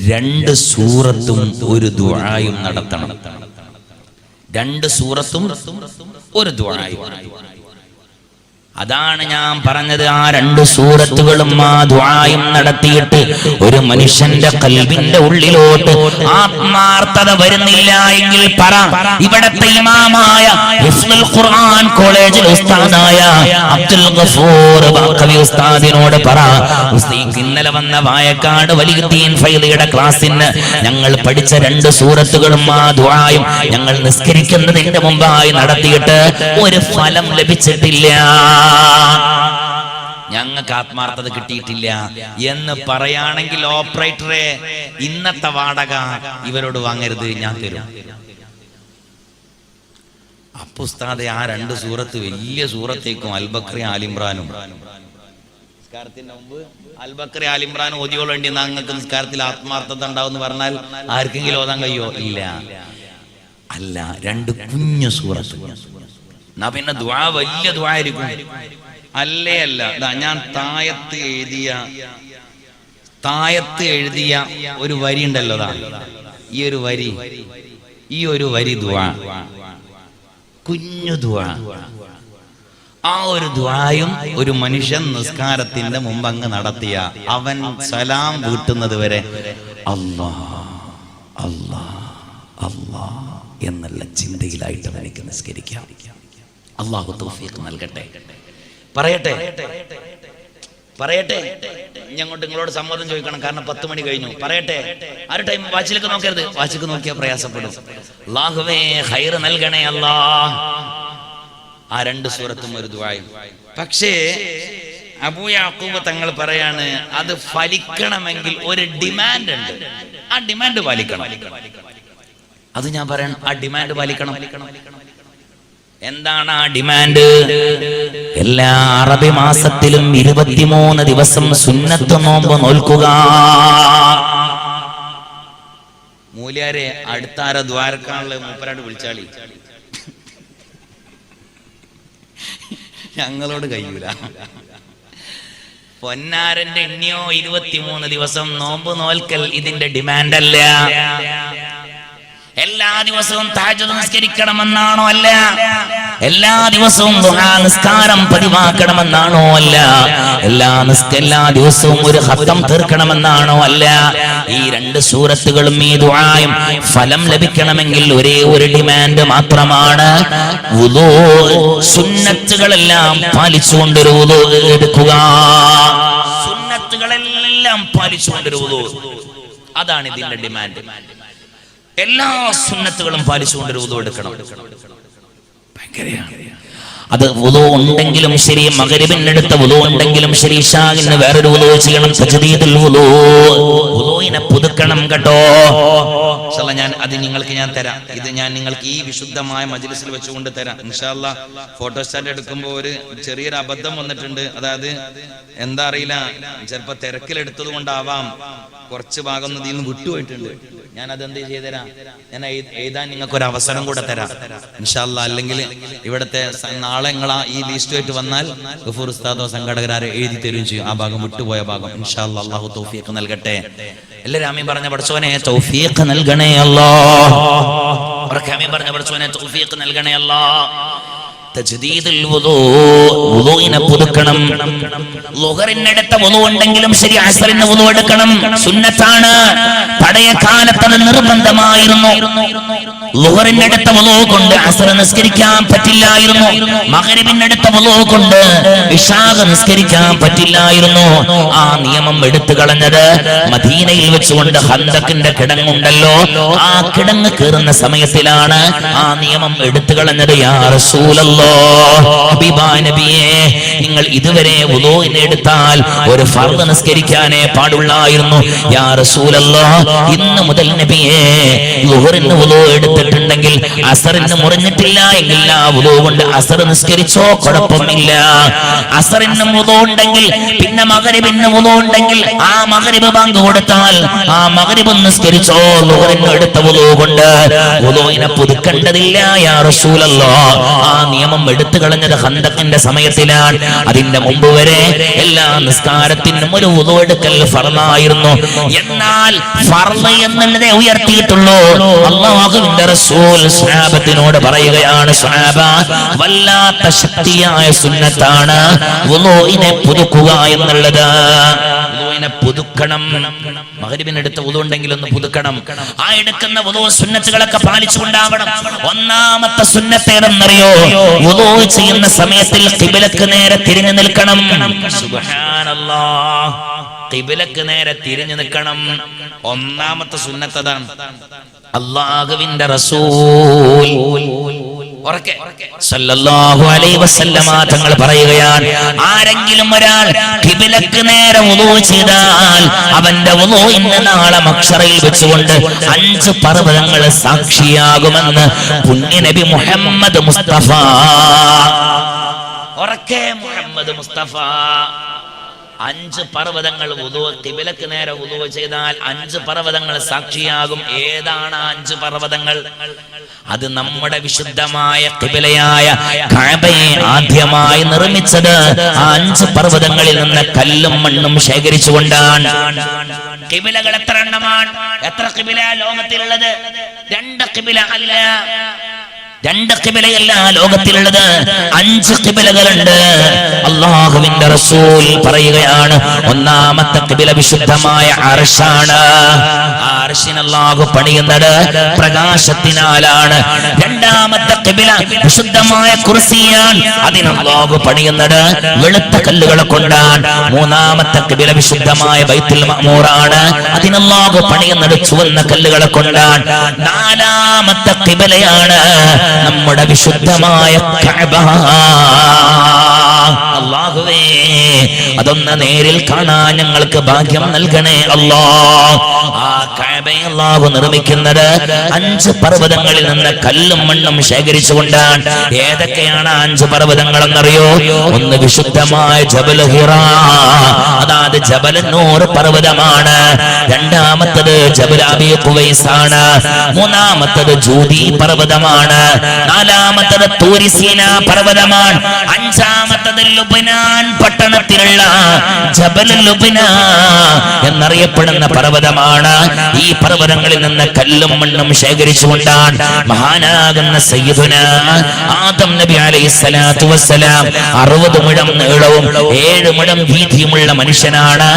2 സൂറത്തും ഒരു ദുആയും നടത്തണം. 2 സൂറത്തും ഒരു ദുആയും. അതാണ് ഞാൻ പറഞ്ഞത്. ആ 2 സൂറത്തുകളും ആ ദുആയും നടത്തിയിട്ട് ഒരു മനുഷ്യന്റെ ഖൽബിന്റെ ഉള്ളിലോട്ട് ആത്മാർത്ഥത വരുന്നില്ല എങ്കിൽ പറ. ഇവിടത്തെ ഇമാമായ ഹിഫ്ളുൽ ഖുർആൻ കോളേജിൽ ഉസ്താദായ അബ്ദുൽ ഗഫൂർ ബാഖവി ഉസ്താദിനോട് പറ, ഇന്നലെ വന്ന വായക്കാട് വലിയുദ്ദീൻ ഫൈദിയുടെ ക്ലാസ്സിന് ഞങ്ങൾ പഠിച്ച 2 സൂറത്തുകളും ആ ദുആയും ഞങ്ങൾ നിസ്കരിക്കുന്നതിന്റെ മുമ്പായി നടത്തിയിട്ട് ഒരു ഫലം ലഭിച്ചിട്ടില്ല, ഞങ്ങൾക്ക് ആത്മാർത്ഥത കിട്ടിയിട്ടില്ല എന്ന് പറയാണെങ്കിൽ ഓപ്പറേറ്ററെ, ഇന്നത്തെ വാടക ഇവരോട് വാങ്ങരുത്, ഞാൻ തരും. അപ്പൊ ഉസ്താദെ, ആ 2 സൂറത്ത് വലിയ സൂറത്തേക്കും അൽബക്രി ആലിംറാനും നിസ്കാരത്തിന്റെ മുമ്പ് അൽബക്രി ആലിംറാനും ഓതിയോളേണ്ടി ഞങ്ങൾക്ക് നിസ്കാരത്തിൽ ആത്മാർത്ഥത ഉണ്ടാവും പറഞ്ഞാൽ ആർക്കെങ്കിലും ഓതാൻ കഴിയോ? ഇല്ല. അല്ല, 2 കുഞ്ഞു സൂറത്ത്. എന്നാ പിന്നെ ദുആ വലിയ ദുആ ആയിരിക്കും. അല്ലേ അല്ല. ഞാൻ തായത്ത് എഴുതിയ ഒരു വരി ഉണ്ടല്ലോ. ഈ ഒരു വരി ഈ ഒരു വരി ദുആ, കുഞ്ഞു ദുആ, ആ ഒരു ദുആയും ഒരു മനുഷ്യൻ നിസ്കാരത്തിന്റെ മുമ്പ് അങ്ങ് നടത്തിയ അവൻ സലാം വീട്ടുന്നത് വരെ അല്ലാഹ് അല്ലാഹ് അല്ലാഹ് എന്നുള്ള ചിന്തയിലായിട്ട് എനിക്ക് നിസ്കരിക്കാം. അല്ലാഹു തൗഫീഖ് നൽകട്ടെ. പറയട്ടെ ഞങ്ങോട്ട് നിങ്ങളോട് സമ്മതം ചോദിക്കണം, കാരണം 10 മണി കഴിഞ്ഞു. പറയട്ടെ, ആ ഒരു ടൈം വാച്ചിലേക്ക് നോക്കരുത്, വാച്ചിലേക്ക് നോക്കിയാൽ പ്രയാസപ്പെടും. അല്ലാഹുവേ ഖൈറ് നൽകണേ അല്ലാഹ്. ആ 2 സൂറത്തും ഒരു ദുആയും. പക്ഷേ അബൂ യാക്കൂബ് തങ്ങൾ പറയാണ്, അത് ഫലിക്കണമെങ്കിൽ ഒരു ഡിമാൻഡ് ഉണ്ട്. ആ ഡിമാൻഡ് പാലിക്കണം. അത് ഞാൻ പറയണം, ആ ഡിമാൻഡ് പാലിക്കണം. എന്താണ് ആ ഡിമാൻഡ്? എല്ലാ അറബി മാസത്തിലും 23 ദിവസം സുന്നത്ത് നോമ്പ് നോൽക്കുക. മൂല്യാരെ അടുത്താര ദ്വാരക്കാണുള്ള മൂപ്പരാട് വിളിച്ചാളി, ഞങ്ങളോട് കഴിയൂല. പൊന്നാരന്റെ എണ്ണിയോ 23 ദിവസം നോമ്പ് നോൽക്കൽ ഇതിന്റെ ഡിമാൻഡ് അല്ല. എല്ലാ ദിവസവും തഹജ്ജുദ് നിസ്കരിക്കണമെന്നാണോ? അല്ല. എല്ലാ ദിവസവും ദുആ നിസ്കാരം പതിവാക്കണമെന്നാണോ? അല്ല. എല്ലാ ദിവസവും ഒരു ഖത്തം തീർക്കണമെന്നാണോ? അല്ല. ഈ 2 സൂറത്തുകളും ഈ ദുആയും ഫലം ലഭിക്കണമെങ്കിൽ ഒരേ ഒരു ഡിമാൻഡ് മാത്രമാണ്. വുളൂ, സുന്നത്തുകളെല്ലാം പാലിച്ചുകൊണ്ടൊരു വുളൂ എടുക്കുക. സുന്നത്തുകളെല്ലാം പാലിച്ചുകൊണ്ടൊരു വുളൂ, അതാണ് ഇതിന്റെ ഡിമാൻഡ്. എല്ലാ സുന്നത്തുകളും പാലിച്ചുകൊണ്ടൊരു വുളൂ എടുക്കണം. അത് വുളൂ ഉണ്ടെങ്കിലും ശരി, മഗ്രിബിനടുത്ത വുളൂ ഉണ്ടെങ്കിലും ശരി, ഇശാഇന് വേറൊരു വുളൂ ചെയ്യണം. തജ്ദീദുൽ വുളൂ, വുളൂഇനെ പുതുക്കണം കേട്ടോ. ഇൻഷാ അല്ലാഹ് നിങ്ങൾക്ക് ഞാൻ തരാം. ഇത് ഞാൻ നിങ്ങൾക്ക് ഈ വിശുദ്ധമായ മജ്ലിസിൽ വെച്ചുകൊണ്ട് തരാം. ഇൻഷാ അല്ലാഹ് ഫോട്ടോസ്റ്റാറ്റ് എടുക്കുമ്പോൾ ഒരു ചെറിയൊരു അബദ്ധം വന്നിട്ടുണ്ട്. അതായത് എന്താ അറിയില്ല, ചിലപ്പോ തിരക്കിലെടുത്തത് കൊണ്ടാവാം കുറച്ച് ഭാഗം ഇതിൽ നിന്ന് വിട്ടുപോയിട്ടുണ്ട്. ഞാൻ അതെന്ത് ചെയ്തുതരാം, ഞാൻ എഴുതാൻ നിങ്ങൾക്ക് ഒരു അവസരം കൂടെ തരാം ഇൻഷാ അല്ലാഹ്. അല്ലെങ്കിൽ ഇവിടുത്തെ നാളെ നിങ്ങളാ ഈ ലിസ്റ്റുമായിട്ട് വന്നാൽ ഗഫൂർ ഉസ്താദോ സംഘാടകരാരോ എഴുതി തരുകയും ചെയ്യും ആ ഭാഗം, വിട്ടുപോയ ഭാഗം. ഇൻഷാ അല്ലാഹ് അല്ലാഹു തൗഫീഖ് നൽകട്ടെ. എല്ലാവരും ആമീൻ പറഞ്ഞ പടച്ചോനെ തൗഫീഖ് നൽകണേ അല്ലാഹ്. ആമീൻ പറഞ്ഞ പടച്ചോനെ തൗഫീഖ് നൽകണേ അല്ലാഹ്. തജ്ദീദുൽ വുളൂ, വുളൂഇനെ പുതുക്കണം. ളുഹറിനടുത്ത വുളൂ ഉണ്ടെങ്കിലും ശരി, അസ്റിന് വുളൂ എടുക്കണം, സുന്നത്താണ്. പഴയ കാലത്ത് അത് നിർബന്ധമായിരുന്നു. ളുഹറിനടുത്ത വുളൂ കൊണ്ട് അസ്ർ നിസ്കരിക്കാൻ പറ്റില്ലായിരുന്നു. മഗ്രിബിനടുത്ത വുളൂ കൊണ്ട് ഇശാ നിസ്കരിക്കാൻ പറ്റില്ലായിരുന്നു. ആ നിയമം എടുത്തു കളഞ്ഞത് മദീനയിൽ വെച്ചുകൊണ്ട് ഖന്തക്കിന്റെ കിടങ്ങുണ്ടല്ലോ, ആ കിടങ്ങ് കീറുന്ന സമയത്തിലാണ് ആ നിയമം എടുത്തു കളഞ്ഞത്. യാ റസൂലല്ലാഹ്, ഹബീബായ നബിയേ, നിങ്ങൾ ഇതുവരെ വുളൂഇനെ എടുത്താൽ ഒരു ഫർദ് നിസ്കരിക്കാനേ പാടുള്ളായിരുന്നു. യാ റസൂലല്ലാഹ്, ഇന്ന് മുതൽ നബിയേ ളുഹറിന് വുളൂ എടുത്തിട്ടുണ്ടെങ്കിൽ അസ്റിന് മുറിഞ്ഞിട്ടില്ല എങ്കിൽ ആ വുളൂ കൊണ്ട് അസ്ർ നിസ്കരിച്ചോ കുഴപ്പമില്ല. അസ്റിന് വുളൂ ഉണ്ടെങ്കിൽ പിന്നെ മഗ്രിബിന് വുളൂ ഉണ്ടെങ്കിൽ ആ മഗ്രിബ് ബാങ്ക് കൊടുത്താൽ ആ മഗ്രിബ് നിസ്കരിച്ചോ. ളുഹറിന് എടുത്ത വുളൂ കൊണ്ട് വുളൂഇനെ പുതുക്കേണ്ടതില്ല. യാ റസൂലല്ലാഹ്, ആ നിയമം എടുത്തു കളഞ്ഞത് ഖന്തക്കിന്റെ സമയത്തിലാണ്. അതിന്റെ മുമ്പ് വരെ എല്ലാ നിസ്കാരത്തിനും ഒരു വുളൂ എടുക്കൽ ഫർളായിരുന്നു. എന്നാൽ ഫർള് എന്നുള്ളതേ ഉയർത്തിയിട്ടുള്ളൂ. അല്ലാഹുവിന്റെ റസൂൽ സ്വഹാബത്തിനോട് പറയുകയാണ്, സ്വഹാബ, വല്ലാത്ത ശക്തിയായ സുന്നത്താണ് വുളൂഇനെ പുതുക്കുക എന്നുള്ളത്. വുളൂഇനെ പുതുക്കണം. മഗ്രിബിനടുത്ത് വുളൂ ഉണ്ടെങ്കിൽ ഒന്ന് പുതുക്കണം. ആ എടുക്കുന്ന വുളൂ സുന്നത്തുകളൊക്കെ പാലിച്ചുകൊണ്ടാവണം. ഒന്നാമത്തെ സുന്നത്ത് ഏതെന്നറിയോ? വുളൂ ചെയ്യുന്ന സമയത്തിൽ ഖിബ്ലക്ക് നേരെ തിരിഞ്ഞു നിൽക്കണം. സുബ്ഹാനല്ലാഹ്, ഖിബ്ലക്ക് നേരെ തിരിഞ്ഞു നിൽക്കണം. ഒന്നാമത്തെ സുന്നത്ത് അതാണ്. അല്ലാഹുവിന്റെ റസൂൽ സല്ലല്ലാഹു അലൈഹി വസല്ലമ തങ്ങൾ പറയുകയാണ്, ആരെങ്കിലും ഒരാൾ ഖിബ്ലക്ക് നേരെ വുളൂ ചെയ്താൽ അവന്റെ വുളൂഇന് നാളെ മഹ്ശറിൽ വെച്ചുകൊണ്ട് 5 പർവ്വതങ്ങൾ സാക്ഷിയാകുമെന്ന് പുണ്യ നബി മുഹമ്മദ് മുസ്തഫ. മുഹമ്മദ് മുസ്തഫ 5 പർവ്വതങ്ങൾ വുളൂ, ഖിബ്ലക്ക് നേരെ വുളൂ ചെയ്താൽ 5 പർവ്വതങ്ങൾ സാക്ഷിയാകും. ഏതാണ് 5 പർവ്വതങ്ങൾ? അത് നമ്മുടെ വിശുദ്ധമായ ഖിബ്ലയായ കഅബയെ ആദ്യമായി നിർമ്മിച്ചത് ആ 5 പർവ്വതങ്ങളിൽ നിന്ന് കല്ലും മണ്ണും ശേഖരിച്ചുകൊണ്ടാണ്. ഖിബ്ലകൾ എത്ര എണ്ണമാണ്? എത്ര ഖിബ്ല ലോകത്തിലുള്ളത്? രണ്ട് ഖിബല അല്ല, രണ്ട് ഖിബലയല്ല ലോകത്തിലുള്ളത്, 5 ഖിബലകളുണ്ട്. അല്ലാഹുവിന്റെ റസൂൽ പറയുകയാണ്, ഒന്നാമത്തെ ഖിബല വിശുദ്ധമായ അർശാണ്. അർശിനെ അല്ലാഹു പണിയുന്നത് പ്രകാശത്തിനാലാണ്. രണ്ടാമത്തെ ഖിബല വിശുദ്ധമായ കുർസിയാണ്, അതിനെ അല്ലാഹു പണിയുന്നത് വെളുത്ത കല്ലുകളെ കൊണ്ടാണ്. മൂന്നാമത്തെ ഖിബല വിശുദ്ധമായ ബൈത്തുൽ മഅ്മൂറാണ്, അതിനെ അല്ലാഹു പണിയുന്നത് ചുവന്ന കല്ലുകളെ കൊണ്ടാണ്. നാലാമത്തെ ഖിബലയാണ് നമ്മുടെ വിശുദ്ധമായ കഅബ. അല്ലാഹുവേ, അതൊന്ന് നേരിൽ കാണാൻ ഞങ്ങൾക്ക് ഭാഗ്യം നൽകണേ അല്ലാഹ്. ആ കഅബയെ അല്ലാഹു നിർമ്മിക്കുന്നത് 5 പർവ്വതങ്ങളിൽ നിന്ന് കല്ലും മണ്ണും ശേഖരിച്ചുകൊണ്ടാണ്. ഏതൊക്കെയാണ് 5 പർവ്വതങ്ങൾ എന്നറിയോ? ഒന്ന് വിശുദ്ധമായ ജബൽ ഹിറാ, അതായത് ജബൽ നൂർ പർവ്വതമാണ്. രണ്ടാമത്തത് ജബൽ അബീ ഖുവൈസ് ആണ്. മൂന്നാമത്തത് ജൂദി പർവ്വതമാണ്. നാലാമത്തത് തൂരി സീന പർവ്വതമാണ്. അഞ്ചാമത്തത് ലുബ്നാൻ പട്ടണത്തിലുള്ള ജബൽ ലുബ്നാ എന്നറിയപ്പെടുന്ന പർവ്വതമാണ്. ഈ പർവ്വതങ്ങളിൽ നിന്ന് കല്ലും മണ്ണും ശേഖരിച്ചുകൊണ്ടാണ് മഹാനാകുന്ന സയ്യിദുനാ ആദം നബി അലൈഹിസ്സലാത്തു വസ്സലാം 60 മുഴം നീളവും 7 മുഴം വീതിയുമുള്ള മനുഷ്യനാണ്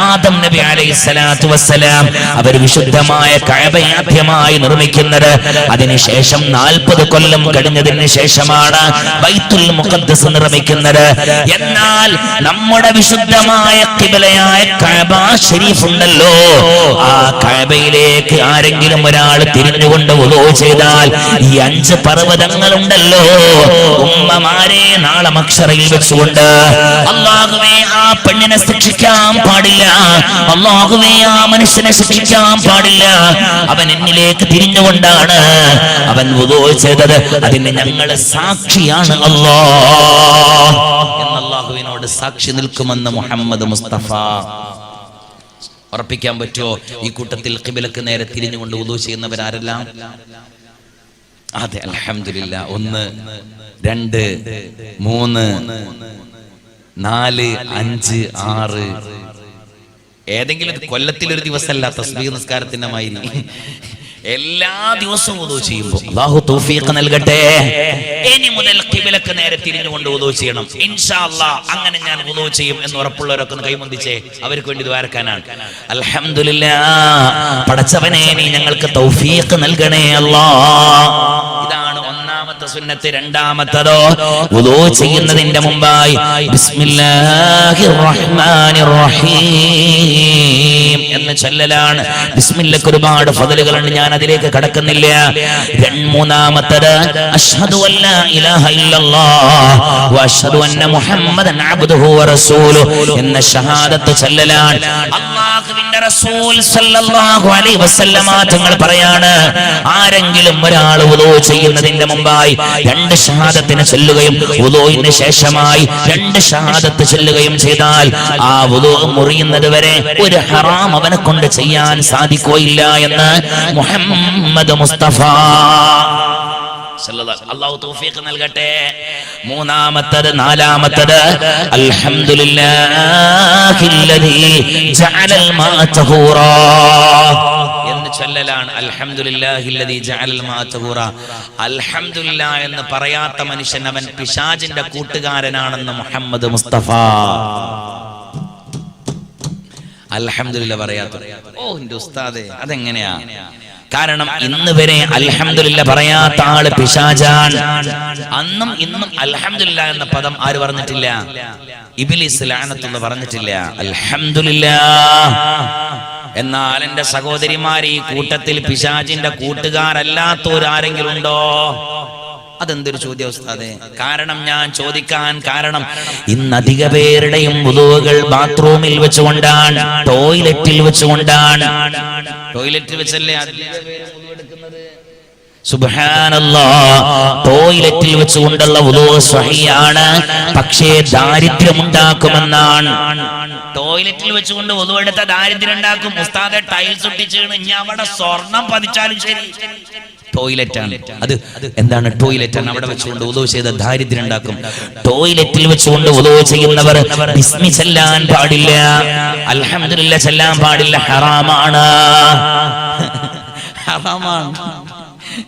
ആദം നബി അലൈഹിസ്സലാത്തു വസ്സലാം. അവർ വിശുദ്ധമായ കഅബ ആദ്യമായി നിർമ്മിക്കുന്നത് അതിനുശേഷം 40 കൊല്ലം കഴിഞ്ഞതിന് ശേഷമാണ് ബൈത്തുൽ മുഖദ്ദസ് നിർമ്മിക്കുന്നത്. എന്നാൽ നമ്മുടെ വിശുദ്ധമായ ഖിബലയായ കഅബ ശരീഫ് ഉണ്ടല്ലോ, ആ കഅബയിലേക്ക് ആരെങ്കിലും ഒരാൾ തിരിഞ്ഞുകൊണ്ട് വുളൂ ചെയ്താൽ ഈ 5 പർവ്വതങ്ങളുണ്ടല്ലോ, ഉമ്മമാരെ നാളെ മഹ്ശറയിൽ വെച്ചുകൊണ്ട് അല്ലാഹുവേ ആ പെണ്ണിനെ ശിക്ഷിക്കാൻ പാടില്ല, അല്ലാഹുവേ ആ മനുഷ്യനെ ശിക്ഷിക്കാൻ പാടില്ല, അവൻ എന്നിലേക്ക് തിരിഞ്ഞുകൊണ്ടാണ് അവൻ വുളൂ ചെയ്തത്, അതിന് ഞങ്ങൾ സാക്ഷിയാണ് അല്ലാഹ് എന്ന് അല്ലാഹുവിനോട് സാക്ഷി നിൽക്കുമെന്ന് മുഹമ്മദ് മുസ്തഫ. ഉറപ്പിക്കാൻ പറ്റുമോ? ഈ കൂട്ടത്തിൽ ഖിബലക്ക് നേരെ തിരിഞ്ഞുകൊണ്ട് വുളൂ ചെയ്യുന്നവരാരെല്ലാം? അതെ, അൽഹംദുലില്ലാ. 1 2 3 4 5 6 ഏതെങ്കിലും കൊല്ലത്തിൽ ഒരു ദിവസമല്ല തസ്ബീഹ് നിസ്കാരത്തിന്റെ മാതിരി എല്ലാ ദിവസവും വുളൂ ചെയ്യുമ്പോൾ അല്ലാഹു തൗഫീഖ് നൽകട്ടെ. ഇനി മുതൽ ഖിബലക്ക് നേരെ തിരിഞ്ഞുകൊണ്ട് വുളൂ ചെയ്യണം ഇൻഷാ അല്ലാഹ്. അങ്ങനെ ഞാൻ വുളൂ ചെയ്യും എന്ന് ഉറപ്പുള്ളവരൊക്കെ ഒന്ന് കൈമുന്തിച്ചേ, അവർക്ക് വേണ്ടി ദുആരക്കാനാണ്. അൽഹംദുലില്ലാഹ്, പടച്ചവനേ നീ ഞങ്ങൾക്ക് തൗഫീഖ് നൽകണേ അല്ലാഹ്. ഇതാണ് ഒന്നാമത്തെ സുന്നത്ത്. രണ്ടാമത്തതോ വുളൂ ചെയ്യുന്നതിന്റെ മുമ്പായി ബിസ്മില്ലാഹിർ റഹ്മാനിർ റഹീം എന്ന് ചൊല്ലലാണ്. ബിസ്മില്ലക്ക് ഒരുപാട് ഫളലുകളുണ്ട്, ഞാൻ അതിലേക്ക് കടക്കുന്നില്ല. മൂന്നാമത്തത് അശ്ഹദു അല്ലാ ഇലാഹ ഇല്ലല്ലാഹ് വ അശ്ഹദു അന്ന മുഹമ്മദൻ അബ്ദുഹു വ റസൂലുഹു എന്ന ഷഹാദത്ത് ചൊല്ലലാണ്. അല്ലാഹുവിന്റെ റസൂൽ സല്ലല്ലാഹു അലൈഹി വസല്ലമ തങ്ങൾ പറയാണ്, ആരെങ്കിലും ഒരാൾ വുളൂ ചെയ്യുന്നതിന്റെ മുമ്പായി 2 ഷഹാദത്തിനെ ചൊല്ലുകയും വുളൂഇന് ശേഷമായി 2 ഷഹാദത്ത് ചൊല്ലുകയും ചെയ്താൽ ആ വുളൂ മുറിയുന്നത് വരെ ഒരു ഹറാം അവനെ കൊണ്ട് ചെയ്യാൻ സാധിക്കുകയില്ല എന്ന് മുഹമ്മദ് മുസ്തഫ. അല്ലാഹു തൗഫീഖ് നൽകട്ടെ. നാലാമത്തത് അൽഹംദുലില്ലാഹില്ലദീ ജഅലൽ മാഅ തഹൂറാ എന്ന് ചൊല്ലലാണ്. അൽഹംദുലില്ലാഹില്ലദീ ജഅലൽ മാഅ തഹൂറാ. അൽഹംദുലില്ലാഹ് എന്ന് പറയാത്ത മനുഷ്യൻ അവൻ പിശാചിന്റെ കൂട്ടുകാരനാണെന്ന് മുഹമ്മദ് മുസ്തഫ. അൽഹംദുലില്ലാഹ് പറയാത്ത, ഓ എന്റെ ഉസ്താദേ അതെങ്ങനെയാ? കാരണം ഇന്ന് വരെ അൽഹംദുലില്ലാഹ് പറയാത്ത ആള് പിശാചാണ്. അന്നും ഇന്നും അൽഹംദുലില്ലാഹ് എന്ന പദം ആര് പറഞ്ഞിട്ടില്ല? ഇബ്ലീസ് ലഅനത്തുള്ള പറഞ്ഞിട്ടില്ല അൽഹംദുലില്ലാഹ്. എന്നാൽ എന്റെ സഹോദരിമാർ, ഈ കൂട്ടത്തിൽ പിശാചിന്റെ കൂട്ടുകാരല്ലാത്തവരാരെങ്കിലും ഉണ്ടോ? അതെന്തൊരു ചോദ്യം ഉസ്താദേ. കാരണം ഞാൻ ചോദിക്കാൻ കാരണം ഇന്ന് അധിക പേരുടെയും വുളൂകൾ ബാത്റൂമിൽ വെച്ചുകൊണ്ടാണ്, ടോയ്ലറ്റിൽ വെച്ചുകൊണ്ടാണ്. ടോയ്ലറ്റിൽ വെച്ചല്ലേ സുബ്ഹാനല്ലാഹ്. ടോയ്ലറ്റിൽ വെച്ചുകൊണ്ടുള്ള വുളൂ സ്വഹീഹാണ്, പക്ഷേ ദാരിദ്ര്യമുണ്ടാക്കുമെന്നാണ്. ടോയ്ലറ്റിൽ വെച്ചുകൊണ്ട് വുളൂ എടുത്ത ദാരിദ്ര്യം ഉണ്ടാക്കും. ഉസ്താദെ ടൈൽസ് ഒട്ടിച്ച് ഇനി അവിടെ സ്വർണം പതിച്ചാലും ശരി, ടോയ്ലറ്റ് ആണ് അത്. എന്താണ് ടോയ്ലറ്റ് ആണ്? അവിടെ വെച്ചുകൊണ്ട് വുളൂ ചെയ്ത ദാരിദ്ര്യം ഉണ്ടാക്കും. ടോയ്ലറ്റിൽ വെച്ചുകൊണ്ട് വുളൂ ചെയ്യുന്നവർ ബിസ്മി ചൊല്ലാൻ പാടില്ല, അൽഹംദുലില്ലാഹ് ചൊല്ലാൻ പാടില്ല. ഹറാമാണ്, ഹറാമാണ്.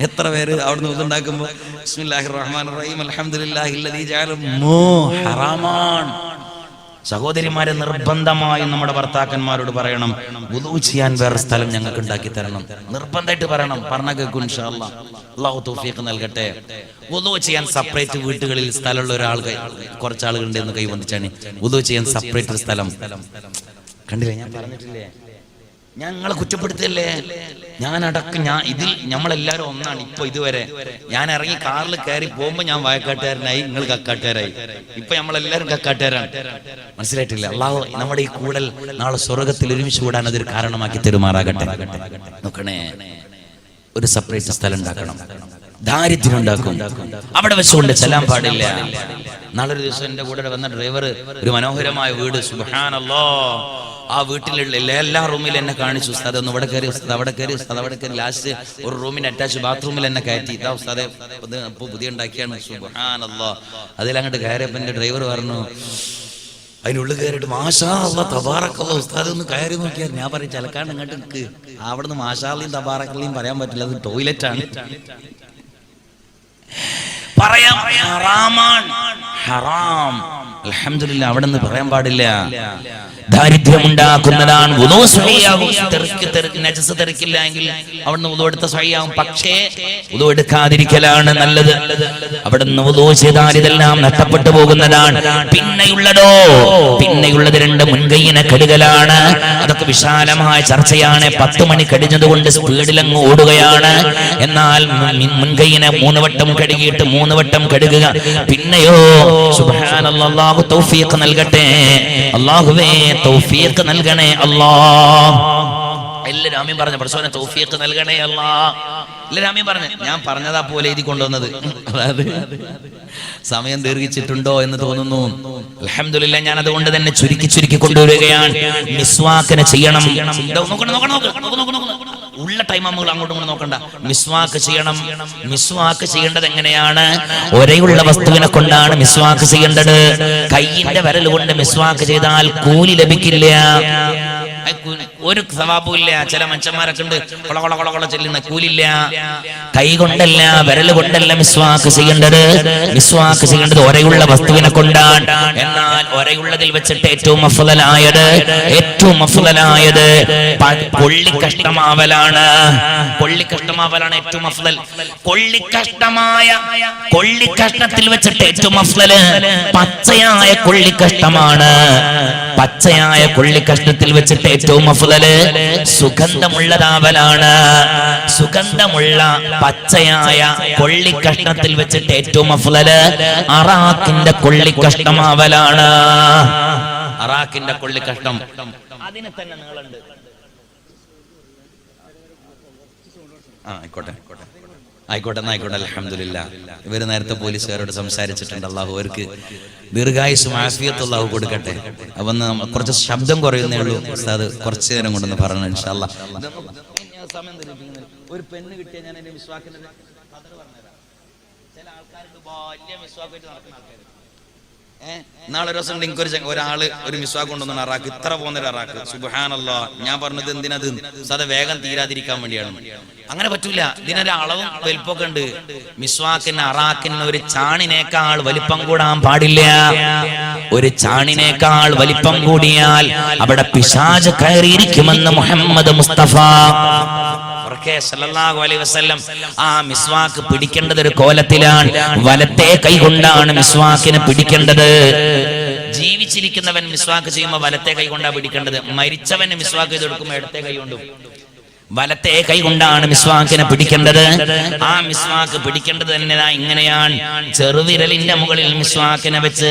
എത്ര പേര് അവിടുന്ന് ഉണ്ടാക്കുമ്പോ ബിസ്മില്ലാഹിർ റഹ്മാനിർ റഹീം അൽഹംദുലില്ലാഹില്ലദീ ജഅല ഹറാമാൻ. സഹോദരിമാരെ, നിർബന്ധമായും നമ്മുടെ ഭർത്താക്കന്മാരോട് പറയണം, വുളൂ ചെയ്യാൻ വേറെ സ്ഥലം ഞങ്ങൾക്ക് ഉണ്ടാക്കി തരണം. നിർബന്ധമായിട്ട് പറയണം. പറഞ്ഞാൽ കേൾക്കും ഇൻഷാ അല്ലാഹ്. അല്ലാഹു തൗഫീഖ് നൽകട്ടെ. വുളൂ ചെയ്യാൻ സെപ്പറേറ്റ് വീട്ടുകളിൽ സ്ഥലമുള്ള ഒരാൾ, കുറച്ച് ആളുകളുണ്ട് എന്ന് കൈവന്നിച്ചാണ്. വുളൂ ചെയ്യാൻ സെപ്പറേറ്റ് സ്ഥലം കണ്ടില്ലേ? ഞാൻ പറഞ്ഞിട്ടില്ലേ? ഞങ്ങളെ കുറ്റപ്പെടുത്തല്ലേ? ഇതിൽ നമ്മളെല്ലാരും ഒന്നാണ്. ഇപ്പൊ ഇതുവരെ ഞാൻ ഇറങ്ങി കാറിൽ കയറി പോകുമ്പോ ഞാൻ വയക്കാട്ടുകാരനായി, നിങ്ങൾ കക്കാട്ടുകാരായി. ഇപ്പൊ നമ്മളെല്ലാരും കക്കാട്ടുകാരാണ്. മനസ്സിലായിട്ടില്ല? അള്ളാഹു നമ്മുടെ ഈ കൂടൽ നാളെ സ്വർഗത്തിൽ ഒരുമിച്ച് കൂടാൻ അതൊരു കാരണമാക്കി തെരുമാറാകട്ടെ. നോക്കണേ, ഒരു സെപ്പറേറ്റ് സ്ഥലം ഉണ്ടാക്കണം. ദാരിദ്ര്യം ഉണ്ടാക്കും, അവിടെ വെച്ചുകൊണ്ട് ചെല്ലാൻ പാടില്ല. നാളൊരു ദിവസം എന്റെ കൂടെ വന്ന ഡ്രൈവർ ഒരു മനോഹരമായ വീട്, സുബ്ഹാനല്ലാഹ്, ആ വീട്ടിലുള്ള എല്ലാ റൂമിലും എന്നെ കാണിച്ചു. ഉസ്താദ് ഒന്ന് ഇവിടെ കയറി, ഉസ്താദ് അവിടെ കയറി, ഉസ്താദ് അവിടെ കയറി. ലാസ്റ്റ് ഒരു റൂമിന് അറ്റാച്ച് ബാത്റൂമിൽ എന്നെ കയറ്റി. ഇതാ ഉസ്താദെ, ഇപ്പോൾ പുതിയ ഉണ്ടാക്കിയാണ്. സുബ്ഹാനല്ലാഹ്. അതിലങ്ങോട്ട് കയറിയപ്പോൾ എന്റെ ഡ്രൈവർ പറഞ്ഞു, അതിനുള്ളിൽ കയറിയിട്ട് മാഷാ അല്ലാഹ് തബാറക്കല്ലാഹ് ഉസ്താദ് ഒന്ന് കയറി നോക്കിയാൽ. ഞാൻ പറയും, ചിലക്കാണ്ട് ഇങ്ങോട്ട് നിൽക്ക്. അവിടുന്ന് മാഷാ അല്ലാഹും തബാറക്കല്ലയും പറയാൻ പറ്റില്ല, അത് ടോയ്ലറ്റാണ്. പറയാം ഹറാമാണ്, ഹറാം. അൽഹംദുലില്ലാഹ്, അവിടെ നിന്ന് പറയാൻ പാടില്ല. ദാരിദ്ര്യമുണ്ടാക്കുന്നതാണ്. വുളൂ സ്വഹിയാവും. നജസ് തെറിക്കില്ല എങ്കിൽ അവിടുന്ന് വുളൂ എടുത്ത സ്വഹിയാവും. പക്ഷേ വുളൂ എടുക്കാതിരിക്കലാണ് നല്ലത്. അവിടുന്ന് വുളൂ ചെയ്താൽ ഇതെല്ലാം നഷ്ടപ്പെട്ടു പോകുന്നതാണ്. പിന്നെയുള്ളത് രണ്ട് മുൻകൈയിനെ കെടുകലാണ്. അതൊക്കെ വിശാലമായ ചർച്ചയാണ്. 10 മണി കഴിഞ്ഞതുകൊണ്ട് സ്പീഡിലങ്ങ് ഓടുകയാണ്. എന്നാൽ മുൻകൈയിനെ 3 വട്ടം കഴുകിയിട്ട് 3 വട്ടം കഴുകുക. പിന്നെയോ സുബ്ഹാനല്ലാഹ്, അല്ലാഹു തൗഫീഖ് നൽകട്ടെ. അല്ലാഹുവേ തൗഫീഖ് നൽകണേ അല്ലാഹ്. എല്ലാവരും ആമീൻ പറഞ്ഞു. പടച്ചോനെ തൗഫീഖ് നൽകണേ അല്ലാഹ്. എല്ലാവരും ആമീൻ പറഞ്ഞു. ഞാൻ പറഞ്ഞതാ പോലെ എഴുതി കൊണ്ടുവന്നത്. അതായത് സമയം ദീർഘിച്ചിട്ടുണ്ടോ എന്ന് തോന്നുന്നു. അൽഹംദുലില്ലാഹ്, ഞാൻ അതുകൊണ്ട് തന്നെ ചുരുക്കി കൊണ്ടുവരികയാണ്. മിസ്വാക്കിനെ ചെയ്യണം. ഉള്ള ടൈം നമ്മൾ അങ്ങോട്ടും ഇങ്ങോട്ടും നോക്കണ്ട. മിസ്വാക്ക് ചെയ്യണം. മിസ്വാക്ക് ചെയ്യേണ്ടത് എങ്ങനെയാണ്? ഒരേയുള്ള വസ്തുവിനെ കൊണ്ടാണ് മിസ്വാക്ക് ചെയ്യേണ്ടത്. കൈയിന്റെ വിരൽ കൊണ്ട് മിസ്വാക്ക് ചെയ്താൽ കൂലി ലഭിക്കില്ല, ഒരു സവാബും ഇല്ല. ചില മനുഷ്യന്മാരൊക്കെ ഉണ്ട് കൊള കൊള കൊള കൊള ചെല്ലുന്ന, കൂലില്ല. കൈ കൊണ്ടല്ല, വിരൽ കൊണ്ടല്ല മിസ്വാക്ക് ചെയ്യേണ്ടത്. മിസ്വാക്ക് ചെയ്യേണ്ടത് ഒരേയുള്ള വസ്തുവിനെ കൊണ്ടാണ്. എന്നാൽ ഒരേയുള്ളതിൽ വെച്ചിട്ട് ഏറ്റവും അഫ്ളലായത് കൊള്ളിക്കഷ്ടമാവലാണ്. കൊള്ളിക്കഷ്ടമാവലാണ് ഏറ്റവും അഫ്ളൽ. കൊള്ളിക്കഷ്ടത്തിൽ വെച്ചിട്ട് ഏറ്റവും അഫ്ളല് പച്ചയായ കൊള്ളിക്കഷ്ടമാണ്. പച്ചയായ കൊള്ളിക്കഷ്ടത്തിൽ വെച്ചിട്ട് ഏറ്റവും അഫ്ളല് സുഗന്ധമുള്ളതാവലാണ്. സുഗന്ധമുള്ള പച്ചയായ കൊള്ളിക്കഷ്ണത്തിൽ വെച്ചിട്ട് ഏറ്റവും അഫ്ളല് അറാഖിന്റെ കൊള്ളിക്കഷ്ടമാവലാണ്. അറാഖിന്റെ കൊള്ളിക്കഷ്ടം അതിന് തന്നെ നീളുണ്ട്. ആയിക്കോട്ടെ. അൽഹംദുലില്ലാഹ്. ഇവര് നേരത്തെ പോലീസുകാരോട് സംസാരിച്ചിട്ടുണ്ട്. അല്ലാഹു അവർക്ക് ദീർഘായുസ്സും ആഫിയത്തും അല്ലാഹു കൊടുക്കട്ടെ. അപ്പൊ കുറച്ച് ശബ്ദം കുറയുന്നേ ഉള്ളൂ. ഉസ്താദ് കുറച്ചു നേരം കൊണ്ടൊന്ന് പറഞ്ഞു ഇൻഷാ അല്ലാഹ്. ഒരു പെണ്ണ് കിട്ടിയ ഞാൻ എന്റെ മിസ്വാക്കിന്റെ കഥ പറഞ്ഞുതരാം. ചില ആൾക്കാർക്ക് വലിയ മിസ്വാക്കായിട്ട് നടക്കുന്ന ആൾക്കാർ. നാളെ ഒരു ദിവസം എനിക്ക് ഒരാള് ഒരു മിസ്വാക്ക് കൊണ്ടുവന്ന അറാക്ക്, ഇത്ര പോകുന്നൊരു അറാക്ക്. സുബ്ഹാനല്ലാഹ്. ഞാൻ പറഞ്ഞത് എന്തിനത്? സദ വേഗം തീരാതിരിക്കാൻ വേണ്ടിയാണ്. അങ്ങനെ പറ്റൂല. ഇതിനൊരു അളവും വലിപ്പമൊക്കെ ഉണ്ട്. മിസ്വാക്കിന് അറാക്കിന് ഒരു ചാണിനേക്കാൾ വലിപ്പം കൂടാൻ പാടില്ല. ഒരു ചാണിനേക്കാൾ വലിപ്പം കൂടിയാൽ അവിടെ പിശാച് കയറിയിരിക്കുമെന്ന് മുഹമ്മദ് മുസ്തഫ സല്ലല്ലാഹു അലൈഹി വസല്ലം. ആ മിസ്വാക്ക് പിടിക്കേണ്ടത് ഒരു കോലത്തിലാണ്. വലത്തെ കൈ കൊണ്ടാണ് മിസ്വാക്കിനെ പിടിക്കേണ്ടത്. ജീവിച്ചിരിക്കുന്നവൻ മിസ്വാക്ക് ചെയ്യുമ്പോൾ വലത്തെ കൈ കൊണ്ടാണ് പിടിക്കേണ്ടത്. മരിച്ചവന് മിസ്വാക്ക് ചെയ്ത് കൊടുക്കുമ്പോൾ ഇടത്തെ കൈ കൊണ്ടും. വലത്തെ കൈ കൊണ്ടാണ് മിസ്വാക്കിനെ പിടിക്കേണ്ടത്. ആ മിസ്വാക്ക് പിടിക്കേണ്ടത് തന്നെ ഇങ്ങനെയാണ്. ചെറുവിരലിന്റെ മുകളിൽ മിസ്വാക്കിനെ വെച്ച്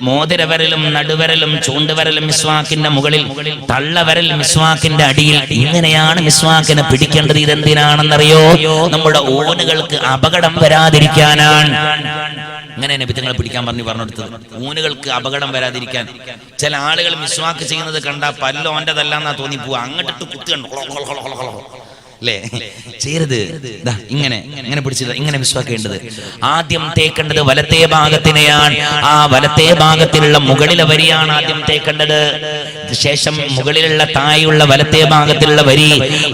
മോതിരവിരലും നടുവിരലും ചൂണ്ടുവിരലും മിസ്വാക്കിന്റെ മുകളിൽ, തള്ളവിരൽ മിസ്വാക്കിന്റെ അടിയിൽ. ഇങ്ങനെയാണ് മിസ്വാക്കിനെ പിടിക്കേണ്ടത്. ഇതെന്തിനാണെന്നറിയോ? നമ്മുടെ ഊനുകൾക്ക് അപകടം വരാതിരിക്കാനാണ്. അങ്ങനെ നബി തങ്ങൾ പിടിക്കാൻ പറഞ്ഞെടുത്തത് ഊനുകൾക്ക് അപകടം വരാതിരിക്കാൻ. ചില ആളുകൾ മിസ്വാക്ക് ചെയ്യുന്നത് കണ്ട പല്ലോ ഓൻ്റെതല്ലാന്നാ തോന്നിപ്പോവാ. അങ്ങോട്ടിട്ട് കുത്തി കണ്ടു അല്ലേ? ചെയ്യരുത്. ഇങ്ങനെ പിടിച്ചത് ഇങ്ങനെ മിസ്വാക്കേണ്ടത്. ആദ്യം തേക്കേണ്ടത് വലത്തെ ഭാഗത്തിനെയാണ്. ആ വലത്തെ ഭാഗത്തിലുള്ള മുകളിലെ വരിയാണ് ആദ്യം തേക്കേണ്ടത്. ശേഷം മുകളിലുള്ള താഴെയുള്ള വലത്തെ ഭാഗത്തിലുള്ള വരി,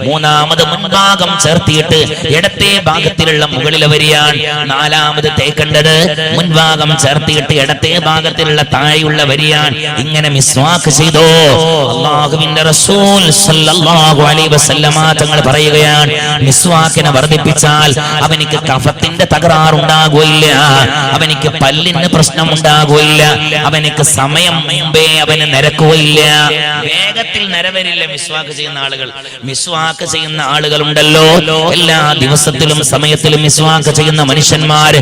മൂന്നാമത് മുൻഭാഗം ചേർത്തിയിട്ട് ഇടത്തെ ഭാഗത്തിലുള്ള മുകളിലെ വരിയാണ്. നാലാമത് തേക്കേണ്ടത് മുൻഭാഗം ചേർത്തിയിട്ട് ഇടത്തെ ഭാഗത്തിലുള്ള താഴെയുള്ള വരിയാണ്. ഇങ്ങനെ മിസ്വാക്ക് ചെയ്തോ. അല്ലാഹുവിന്റെ റസൂൽ സല്ലല്ലാഹു അലൈഹി വസല്ലമ തങ്ങൾ പറയുകയാണ്, മിസ്വാക്കിനെ വർദ്ധിപ്പിച്ചാൽ അവനിക്ക് കഫത്തിന്റെ തകരാറുണ്ടാകുകയില്ല, അവനിക്ക് പല്ലിന് പ്രശ്നം ഉണ്ടാകുകയില്ല, അവനിക്ക് സമയം മുമ്പേ അവന് നരക്കുകയില്ല, വേഗത്തിൽ നരവരില്ല. മിസ്വാക്ക് ചെയ്യുന്ന ആളുകൾ, മിസ്വാക്ക് ചെയ്യുന്ന ആളുകൾ ഉണ്ടല്ലോ, എല്ലാ ദിവസത്തിലും സമയത്തിലും മിസ്വാക്ക് ചെയ്യുന്ന മനുഷ്യന്മാർ,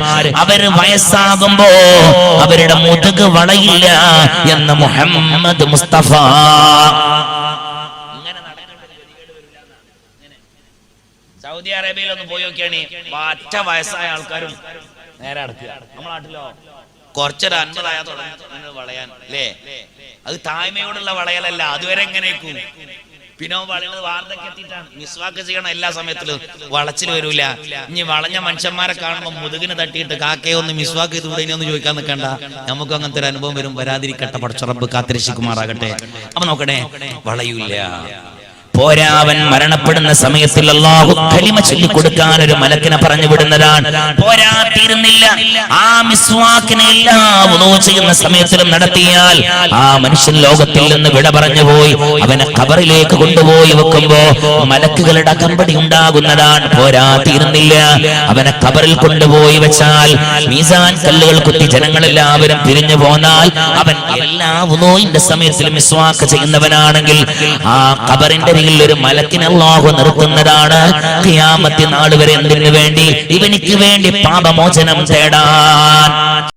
അവര് വയസ്സാകുമ്പോ അവരുടെ മുതുക് വളയില്ല എന്ന് മുഹമ്മദ് മുസ്തഫ. സൗദി അറേബ്യയിലൊന്ന് പോയി നോക്കിയാണ്, പറ്റ വയസ്സായ ആൾക്കാരും നേരെ അടക്കുക. നമ്മുടെ നാട്ടിലോ കുറച്ചൊരു 50 തുടങ്ങി വളയാൻ അല്ലേ? അത് താഴ്മയോടുള്ള വളയലല്ല, അതുവരെ എങ്ങനെയൊക്കും പിന്നെ വളയുന്നത് വാർദ്ധക്യത്തിട്ടാണ്. മിസ്വാക്ക് ചെയ്യണം എല്ലാ സമയത്തിലും, വളച്ചിൽ വരൂല. ഇനി വളഞ്ഞ മനുഷ്യന്മാരെ കാണുമ്പോൾ മുതുകിന് തട്ടിയിട്ട് കാക്കയെ ഒന്ന് മിസ്വാക്ക് ചെയ്ത് കൂടെ ഒന്ന് ചോദിക്കാൻ നിൽക്കണ്ട. നമുക്ക് അങ്ങനത്തെ ഒരു അനുഭവം വരും, വരാതിരിക്കട്ടെ, പടച്ച റബ്ബ് കാത്തിരക്ഷിക്കുമാറാകട്ടെ. അപ്പൊ നോക്കണേ, വളയൂല. പോരാ, അവൻ മരണപ്പെടുന്ന സമയത്തിൽ അല്ലാഹു കലിമ ചൊല്ലിക്കൊടുക്കാൻ ഒരു മലക്കിനെ പറഞ്ഞു വിടുന്നതാണ്. പോരാ, തീരുന്നില്ല. ആ മിസ്വാക്കിനെ എല്ലാ വുളൂ ചെയ്യുന്ന സമയത്തിലും നടത്തിയാൽ ആ മനുഷ്യൻ ലോകത്തിൽ നിന്ന് വിട പറഞ്ഞു പോയി. അവനെ ഖബറിലേക്ക് കൊണ്ടുപോയി വെക്കുമ്പോ മലക്കുകളുടെ അകമ്പടി ഉണ്ടാകുന്നതാണ്. പോരാ, തീരുന്നില്ല. അവനെ ഖബറിൽ കൊണ്ടുപോയി വെച്ചാൽ മീസാൻ കല്ലുകൾ കുത്തി ജനങ്ങളെല്ലാവരും പിരിഞ്ഞു പോന്നാൽ അവൻ എല്ലാ വുളൂഇന്റെ സമയത്തിലും മിസ്വാക്ക് ചെയ്യുന്നവനാണെങ്കിൽ ആ ഖബറിന്റെ ഒരു മലക്കിനെ അല്ലാഹു നിർത്തുന്നതാണ്. ഖിയാമത്ത് നാൾ വരെ എന്തിനു വേണ്ടി? ഇവനിക്ക് വേണ്ടി പാപമോചനം തേടാൻ.